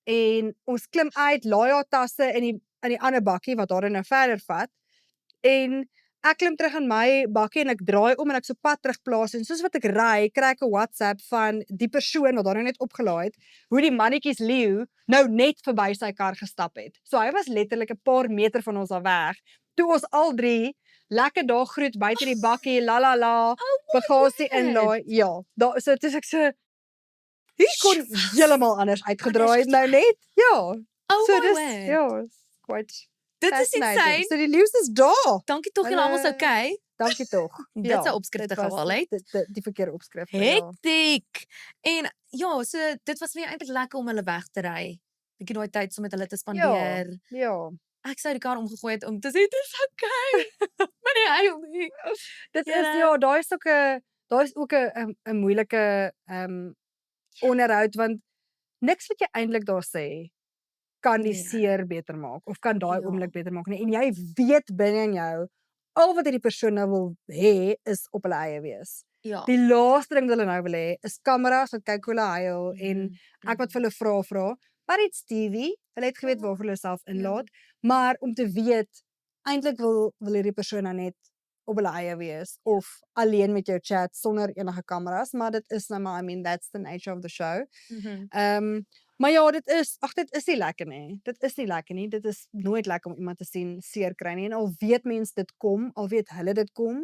en ons klim uit, laai haar tasse in die ander bakkie wat haar nou verder vat. En ek klim terug in my bakkie en ek draai om en ek so pad terug plaas en soos wat ek ry, kry ek 'n WhatsApp van die persoon wat daar nou net opgelaai het, hoe die mannetjies leeu nou net verby sy kar gestap het. So hy was letterlik 'n paar meter van ons af weg. Toe ons al drie lekker daar groet buite die bakkie, la la la, bagasie inlaai. Ja, daar so dis ek so hier kon heeltemal anders uitgedraai het nou net. Ja. Oh So my dis word. ja, quite Dit is fascinating. insane. So die leeu's is daar. Dankie tog julle almal so Hulle- okay. Dankie tog. Dit se opskrifte dit was gehaal het. Die verkeerde opskrifte. Ja. Hektiek. En ja, so dit was vir jou eintlik lekker om hulle weg te ry. Bietjie daai tyd so met hulle te spandeer. Ja. Ek sou die kar omgegooi het om te sê dis okay. Maar nie huil nie. Dit is Ja. daai is ook 'n moeilike onderhoud want niks wat jy eintlik daar sê kan die Nee. seer beter maak of kan daai Ja. oomblik beter maak nie. En jy weet binne in jou al wat hierdie persoon nou wil hê is op hulle eie wees. Ja. Die laaste ding wat hulle nou wil hê is kameras wat kyk hoe hulle huil en ek wat vir hulle vra. Maar it's TV. Hulle het geweet waarvoor hulle self inlaat, maar om te weet eintlik wil hierdie persoon nou net op hulle eie wees of alleen met jou chat sonder enige kameras, maar dit is nou maar I mean that's the nature of the show. Maar ja, dit is nie lekker nie. Dit is nie lekker nie. Dit is nooit lekker om iemand te sien seer kry nie en al weet mens dit kom, al weet hulle dit kom,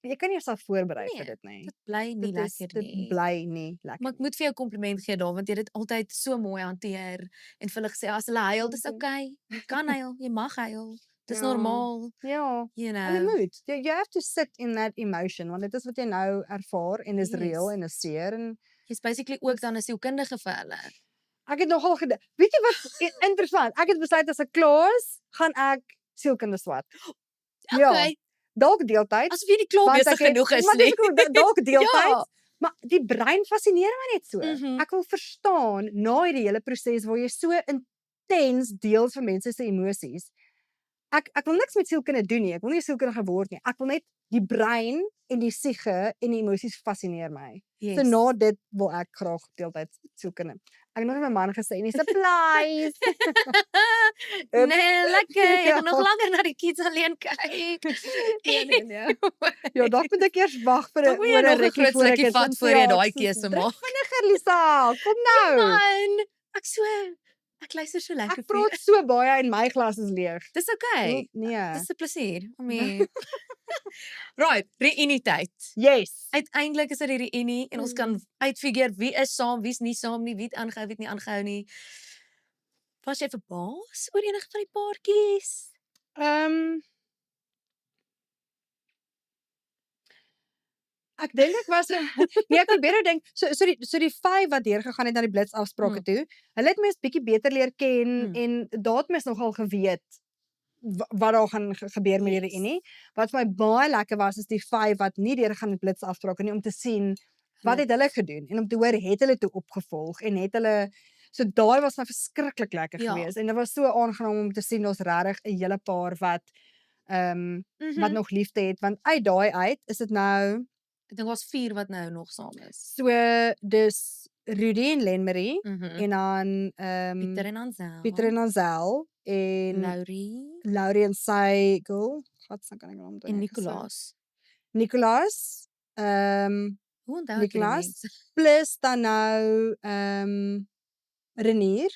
jy kan nie jouself voorberei vir Nee, dit nie. Dit bly nie lekker nie. Dit bly nie lekker. Maar ek moet vir jou 'n kompliment gee daar want jy het dit altyd so mooi hanteer en vir hulle gesê as hulle huil, dis Dankie. okay. Jy kan huil, jy mag huil. Dis Ja. normaal, Ja. you En jy know. moet. You have to sit in that emotion want dit is wat jy nou ervaar en is real Yes. en is seer en Jy's basically ook dan 'n sielkundige vir hulle. ek het nogal weet jy wat interessant, ek het besluit as ek klaar is, gaan ek sielkunde swat. Ja, Okay. dalk deeltyds. Asof jy nie klaar want besig ek het- genoeg is maar nie. dis ook dalk deeltyds. Ja. Maar die brein fascineer my net so. Mhm. Ek wil verstaan na hierdie hele proses waar jy so intens deels van mense se emosies. Ek wil niks met sielkunde doen nie. Ek wil nie 'n sielkundige word nie. Ek wil net die brein en die siege en die emosies fascineer my. Yes. So na dit wil ek graag deeltyds sielkunde. Ek het nog nie my man gesê nie. Surprise. Nee, lekker. Ek Ja. gaan nog langer na die kids alleen kyk. nee. Ja, dalk moet ek eers wag vir 'n Dan moet jy nog 'n rukkie groot voor ek slukkie dit vat want voor jy ja, daai soos- keuse drink maak. Vinniger Lisa, kom nou. Man, ek luister so lekker Ek vir jou. praat so baie en my glas is leeg. Dis okay. Nee. Dis 'n plesier. I mean. Right, reunietyd. Yes. Uiteindelik is dit die reunie en ons kan uitfigure wie is saam, wie's nie saam nie, wie het aangehou, wie het nie aangehou nie. Was jy verbaas oor enige van die paartjies? Ek dink ek was nee, ek probeer nou dink, so die 5 wat deurgegaan het na die blitsafsprake toe, hulle het mens bietjie beter leer ken en daar het mens nogal geweet wat daar gaan gebeur met hierdie nie. Wat vir my baie lekker was is die 5 wat nie deurgegaan met blitsafsprake nie, om te sien wat het hulle gedoen en om te hoor het hulle toe opgevolg en het hulle so daai was my verskriklik lekker geweest en dit was so aangenaam om te sien ons regtig 'n hele paar wat wat nog liefde het, want uit daai uit is dit nou Ek dink daar's 4 wat nou nog saam is. so dis Rudy en Lenmarie en dan Pieter en Ansel. Pieter en Ansel en Laurie en sy girl, God, kan ek hom en Nicolaas. Nicolaas, Hoe onthou ek die Nicolaas, mense? plus dan nou Renier.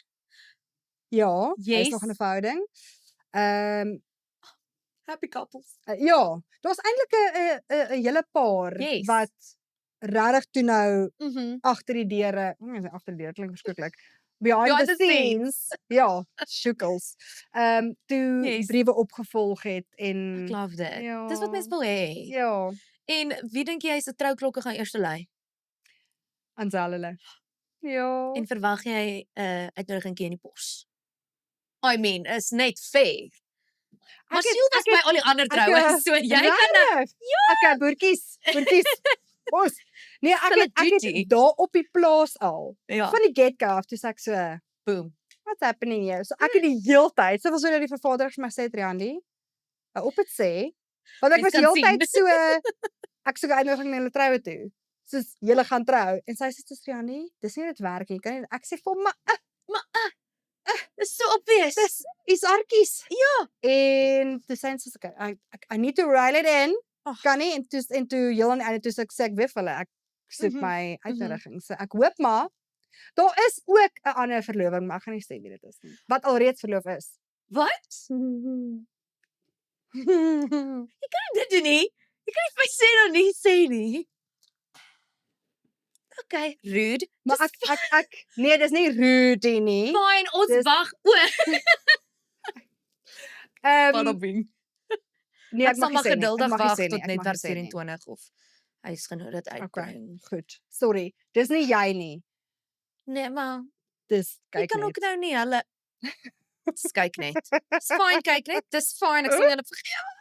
Ja, hy is nog in 'n verhouding. Happy couples. Ja, daar's eintlik 'n hele paar Yes. wat regtig toe nou agter die deure, agter die deure klink verskriklik. Behind the scenes, ja, sjoekels. Toe Yes. briewe opgevolg het en Ek love dit. Ja. Dis wat mens wil hê. ja, En wie dink jy se trouklokke gaan eers lui? Ansel hulle. Ja. En verwag jy 'n uitnodigingkie in die pos? I mean, is net fair. Maar Siel was by al die ander troues, so jy kan nou Okay, boertjies. Ons. Nee, ek duty. het daar op die plaas al. Ja, Van die get-go af, toe sê ek so, boom. what's happening here? So ek het die heeltyd, so was so dat die vervaardiger vir my sê, Triandi, op het sê, want ek Mens was kan heeltyd so, ek soek 'n uitnodiging na hulle troue toe. Soos, julle gaan trou. En sy sê, so Triandi, dis nie dit werk nie, kan nie, ek sê, vir my, Dis so obvious. dis iets arkies. Ja. En toe sê sy, okay, I need to reel it in, kan nie, en toe heel aan die einde, toe sê ek weet vir hulle, ek soek my uitnodiging, so ek hoop maar, daar is ook 'n ander verloving, maar ek gaan nie sê wie dit is nie, wat alreeds verloof is. Wat? Dit doen nie. Jy kan nie vir my sê dan nie sê nie. Okay, rude. Maar ek nee, dis nie rude nie. Fine, ons Dis- wag oor. Nee, Ek sal maar geduldig ek mag nie wag sê nie, tot ek net mag wat nie sê nie. 24 of hy is genoeg dit Okay, uitbring. goed. Sorry, dis nie jy nie. Nee, maar Dis jy kyk kan net. ook nou nie hulle Dis kyk net. Dis fine, kyk net. Dis fine, ek sal julle vergewe.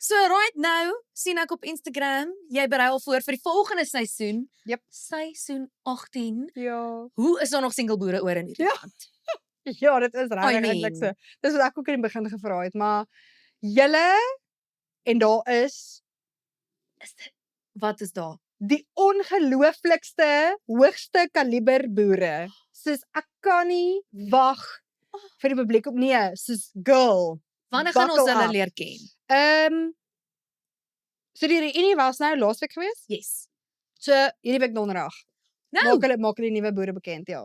So right now sien ek op Instagram, jy berei al voor vir die volgende seisoen. Jep. Seisoen 18. Ja. Hoe is daar nog single boere oor in hierdie Ja. land? Ja, dit is I regtig mean. eintlik so. Dis wat ek ook in die begin gevra het, maar julle en daar is Is dit wat is daar? die ongelooflikste hoogste kaliber boere. Soos ek kan nie wag vir die publiek op nee, soos girl. Wanneer gaan ons Buckle hulle up. leer ken? So die reunie was nou laasweek gewees. Yes. So hierdie week donderdag. Nou, Maak hulle nuwe boere bekend, ja.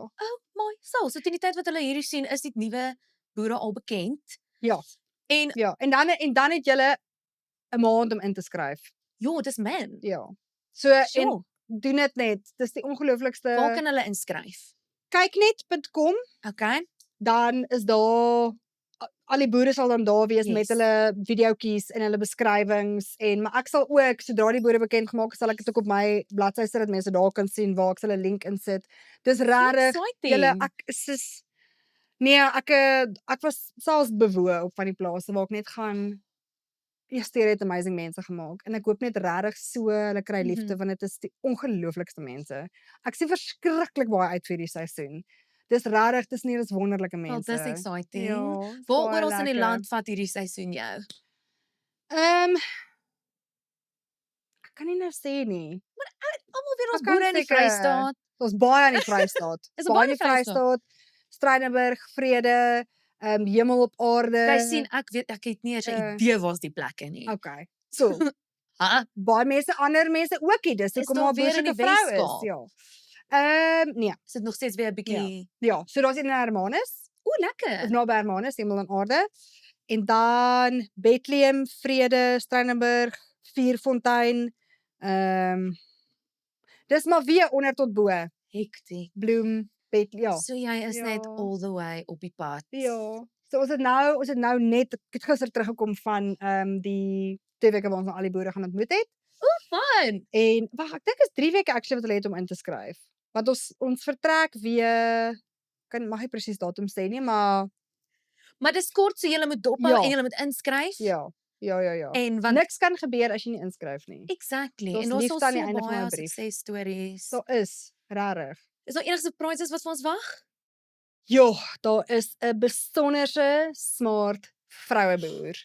mooi. So teen die tyd wat hulle hierdie sien, is die nuwe boere al bekend. Ja. En Ja, en dan het julle 'n maand om in te skryf. ja, dis man. Ja. So en Sure. doen dit net. Dis die ongelooflikste. Waar kan hulle inskryf? Kyknet.com, Okay. dan is daar al die boere sal dan daar wees Yes. met hulle videoetjies en hulle beskrywings en maar ek sal ook sodra die boere bekend gemaak is, sal ek dit ook op my bladsy sit dat mense daar kan sien waar ek sal 'n link insit. Dis regtig julle ek is nee, ek was selfs bewoe op van die plase waar ek net gaan Esteer het amazing mense gemaak en ek hoop net regtig so hulle kry liefde want dit is die ongelooflikste mense. Ek sien verskriklik baie uit vir die seisoen. Dis regtig, dis nie eens wonderlike Well, mense. dis exciting. Ja, is Waar baie oral in die lekker. land vat hierdie seisoen jou? Ek kan nie nou sê nie. Almal weer ons Ek kan boere in die seker- Vrystaat. Daar's baie in die Vrystaat. Is daar baie in die Vrystaat, Strydinburg, Vrede, Hemel op aarde. Jy sien, ek het nie eers 'n Uh, idee waar's die plekke nie. Okay. So, Ha? baie mense, ander mense ook nie. Dis Is hoekom daar maar weer in die vrou is, Weskaap? ja. Nee, Is dit nog steeds weer 'n bietjie ja. So daar's een in Hermanus. O, Is lekker. naby Hermanus, Hemel en aarde. En dan Bethlehem, Vrede, Strydinburg, Vierfontein. Dis maar weer onder tot bo. Hektiek. Bloem. Ja. So jy is net Ja. all the way op die pad. Ja. So ons het nou net ek het gister teruggekom van die 2 weke waar ons nou al die boere gaan ontmoet het. Fun! En wag, ek dink is 3 weke actually wat hulle het om in te skryf. Want ons vertrek weer mag nie presies datum sê nie, maar Maar dis kort, so jy moet dophou Ja. en jy moet inskryf. ja. En want Niks kan gebeur as jy nie inskryf nie. exactly. Daar's En daar's liefde al aan die so einde van baie my brief. suksesstories. Daar is regtig. Is daar enige surprises wat vir ons wag? Ja, daar is 'n besonderse smart vroueboer.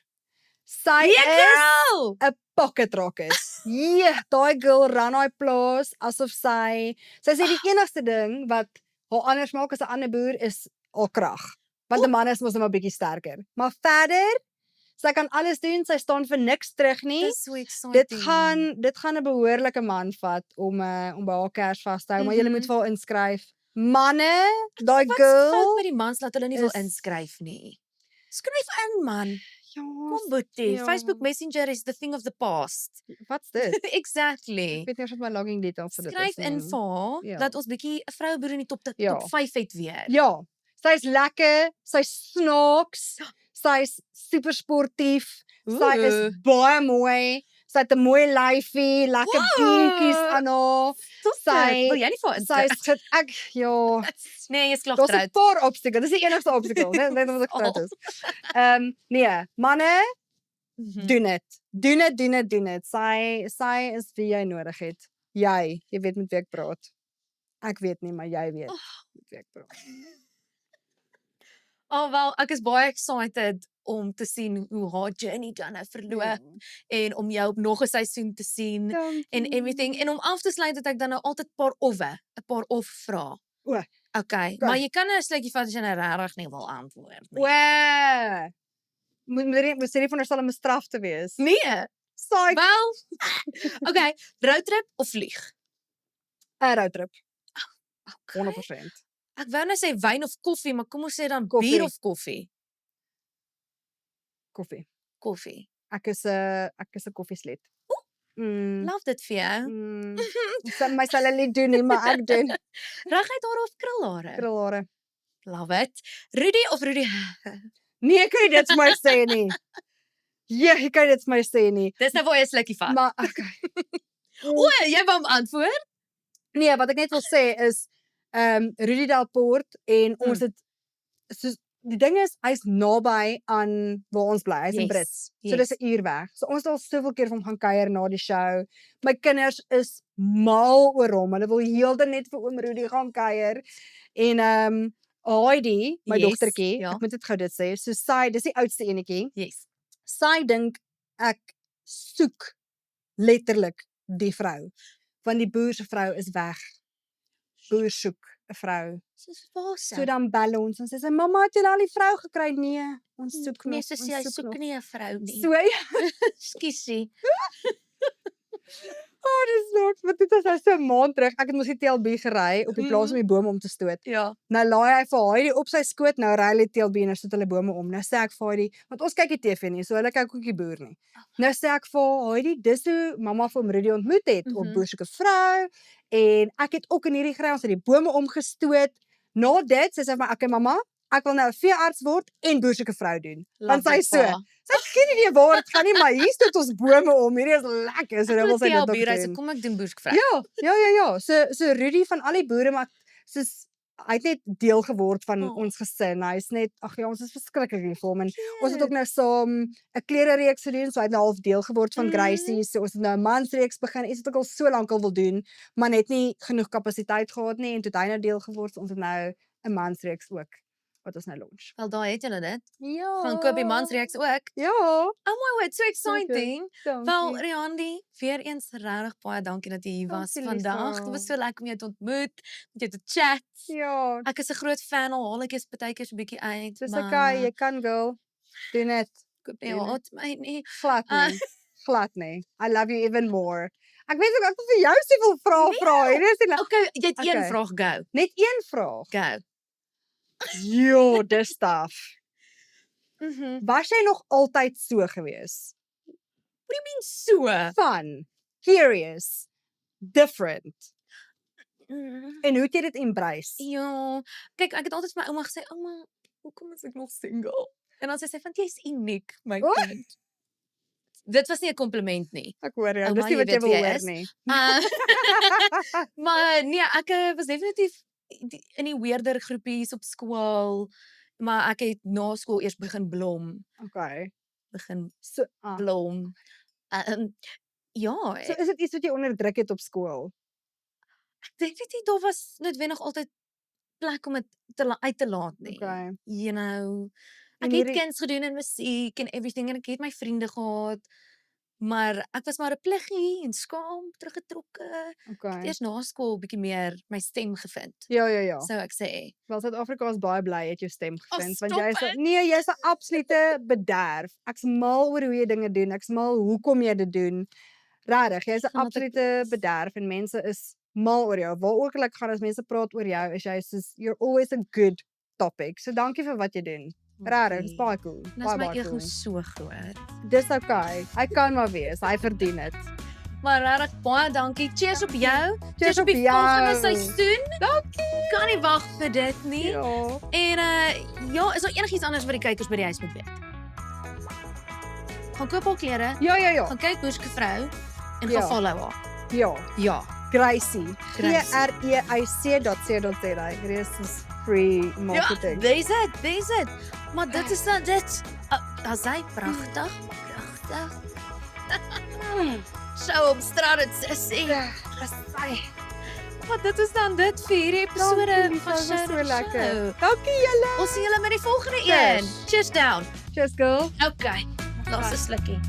Sy is girl! 'n pocket rocket. Ja, daai girl run daai plaas asof sy sê die enigste ding wat haar anders maak as 'n ander boer is haar krag. Want 'n man is mos net 'n bietjie sterker. Maar verder, sy kan alles doen, sy staan vir niks terug nie. Dis so exciting. Dit gaan 'n behoorlike man vat om by haar kers vas te hou, maar jy moet vir haar inskryf. Manne, daai Wat's girl. fout met die mans dat hulle nie wil is- inskryf nie? Skryf in, man. Ja, Kom boetie. ja. Facebook Messenger is the thing of the past. wat's dit? Exactly. Ek weet nie of dit my login details vir dit is Skryf nie. in vir haar Ja. dat ons bietjie 'n vroubroer in die top Ja. top 5 het weer. Ja, sy's lekker, sy's snaaks, sy's super sportief, sy is Ooh. baie mooi, sy het 'n mooi lyfie, lekker Wow. boeltjies aan haar. Sy Wil jy nie vir haar inskryf? sy's ja, Nee, jy's klaar daar's 'n getroud. paar obstakels. Dis die enigste obstakel, net omdat ek getroud is. Nee, manne, Mhm. doen dit. Sy is wie jy nodig het. Jy weet met wie ek praat. Ek weet nie, maar jy weet met wie ek praat. Oh wel, ek is baie excited om te sien hoe haar journey dan nou verloop en om jou op nog 'n seisoen te sien en everything en om af te sluit het ek dan nou altyd 'n paar of vra. O, Okay, maar jy kan 'n slukkie vat as jy nou regtig nie wil antwoord nie. Wee. Moet sê nie veronderstel om 'n straf te wees. Nee. Saai. Wel. Okay, roadtrip of vlieg? 'n roadtrip. Okay. 100%. Ek wou nou sê wyn of koffie, maar kom ons sê dan Koffie. bier of koffie? Koffie. Koffie. Ek is 'n koffiesled. Love dit vir jou. My sal hulle nie doen nie, maar ek doen. Reguit hare of krulhare? Krulhare. Love it. Rudy of Rudy? Nee, ek kan nie dit vir my sê nie. Ja, ek kan dit vir my sê nie. Dis nou waar jy 'n slukkie vat. Maar okay. O, jy wou hom antwoord? Nee, wat ek net wil sê is Rudy Delport en ons het soos die ding is hy's naby aan waar ons bly. Hy's in Brits. So dis 'n uur weg. So ons het al soveel keer vir hom gaan kuier na die show. My kinders is mal oor hom. Hulle wil heeltyd net vir oom Rudy gaan kuier. En Heidi, my Yes, dogtertjie, ja. ek moet dit gou dit sê. So sy, dis die oudste enetjie. Yes. Sy dink ek soek letterlik die vrou. Want die boer se vrou is weg. Boer soek 'n vrou. Soos waar sy. So dan bel ons en sê sy mamma het jy al die vrou gekry? Nee, ons soek nog. Nee, so sê hy ons soek nog. nie 'n vrou nie. So ja. Skussie. Oh, dis nog, wat dit is so 'n maand terug. Ek het mos die TLB gery op die plaas om die bome om te stoot. Ja. Nou laai hy vir Heidi op sy skoot, nou ry hy die TLB en nou stoot hulle bome om. Nou sê ek vir Heidi, want ons kyk die TV nie, so hulle kyk ook die boer nie. Nou sê ek vir Heidi, dis hoe mamma vir Rudy ontmoet het op Boer soek 'n vrou en ek het ook in hierdie grond die bome omgestoot. Na dit sê sy vir my, "Oké mamma, ek wil nou 'n veearts word en Boer soek 'n vrou doen." Want sy is so. Sy het geen idee waar dit gaan nie, maar hier stoot ons bome om. Hierdie is lekker. So nou wil sy dit ook doen. Kom ek doen boersvrou. Ja. So Rudy van al die boere maar soos hy het net deel geword van ons gesin. Hy's net ons is verskriklik lief vir hom en ons het ook nou saam 'n klerereeks gedoen, so hy het nou half deel geword van Gracie. So ons het nou 'n mansreeks begin. Iets wat ek al so lank al wil doen, maar net nie genoeg kapasiteit gehad nie en toe het hy nou deel geword. So ons het nou 'n mansreeks ook wat ons nou launch. Wel daar het julle dit. Ja. Gaan koop die mansreeks ook. Ja. Oh my word, so exciting. Wel, Wel, Riandi, weer eens regtig baie dankie dat jy hier was Dankie, vandag. Lisa. Dit was so lekker om jou te ontmoet, met jou te chat. ja. Ek is 'n groot fan al haal ek eens partykeer so 'n bietjie uit. Dis okay, jy kan girl. Doen dit. koop nie doen dit. haat my nie. Glad nie. Glad nie. I love you even more. Ek weet ook ek wil vir jou soveel vrae vra. Hierdie is nie Okay, jy het een Okay. vraag go. net een vraag. Go. Jo, dis taaf. Mhm. Was jy nog altyd so gewees? So. Fun, curious, different. En hoe het jy dit embrace? Ja, kyk, ek het altyd vir my ouma gesê, "Ouma, hoekom is ek nog single?" En dan sê sy van, "Jy's uniek, my O! kind." Dit was nie 'n kompliment nie. Ek hoor jou, Ouma, dis nie jy wat jy weet wil wie jy hoor is. nie. Maar nee, ek was definitief in die weirder groepies op skool, maar ek het na skool eers begin blom, Okay. begin So, blom. Ja, so is dit iets wat jy onderdruk het op skool? ek dink nie daar was noodwendig altyd plek om dit uit te laat nie. Okay. You know, En ek het hierdie- kuns gedoen in musiek en everything en ek het my vriende gehad, maar ek was maar 'n pluggie en skaam, teruggetrokke. Okay. Eers na skool bietjie meer my stem gevind, Ja. sou ek sê. Wel Suid-Afrika is baie bly het jou stem gevind want stop jy is it. nee, jy's 'n absolute bederf. Ek's mal oor hoe jy dinge doen. Ek's mal hoekom jy dit doen. Regtig, jy's 'n Gaan wat ek absolute is. bederf en mense is mal oor jou. Waar ook al ek gaan as mense praat oor jou, is jy soos you're always a good topic. So dankie vir wat jy doen. Regtig, dis baie cool. Nou Baie is my baie ego cool. so groot. Dis okay. Hy kan maar wees. Hy verdien dit. Maar regtig baie dankie. Cheers op jou. Cheers op op die volgende jou. seisoen. Dankie. Kan nie wag vir dit nie. Ja. En ja, is daar enigiets anders wat die kykers by die huis moet weet? Gaan koop haar klere, Ja. gaan kyk Boerske vrou en Ja. gaan follow haar. Ja. Ja. Gracie. Gracie. GREIC.co.za. Hierdie is free Ja, marketing. dis dit. Maar dit is dan dit. As hy pragtig. Show op straat dit sissie. Maar dit is dan dit vir hierdie episode Dankie, van Lisa, was Show so the lekker. Show. Dankie julle. Ons sien julle met die volgende Cheers. een. Cheers down. Cheers girl. Okay. Laaste slukkie.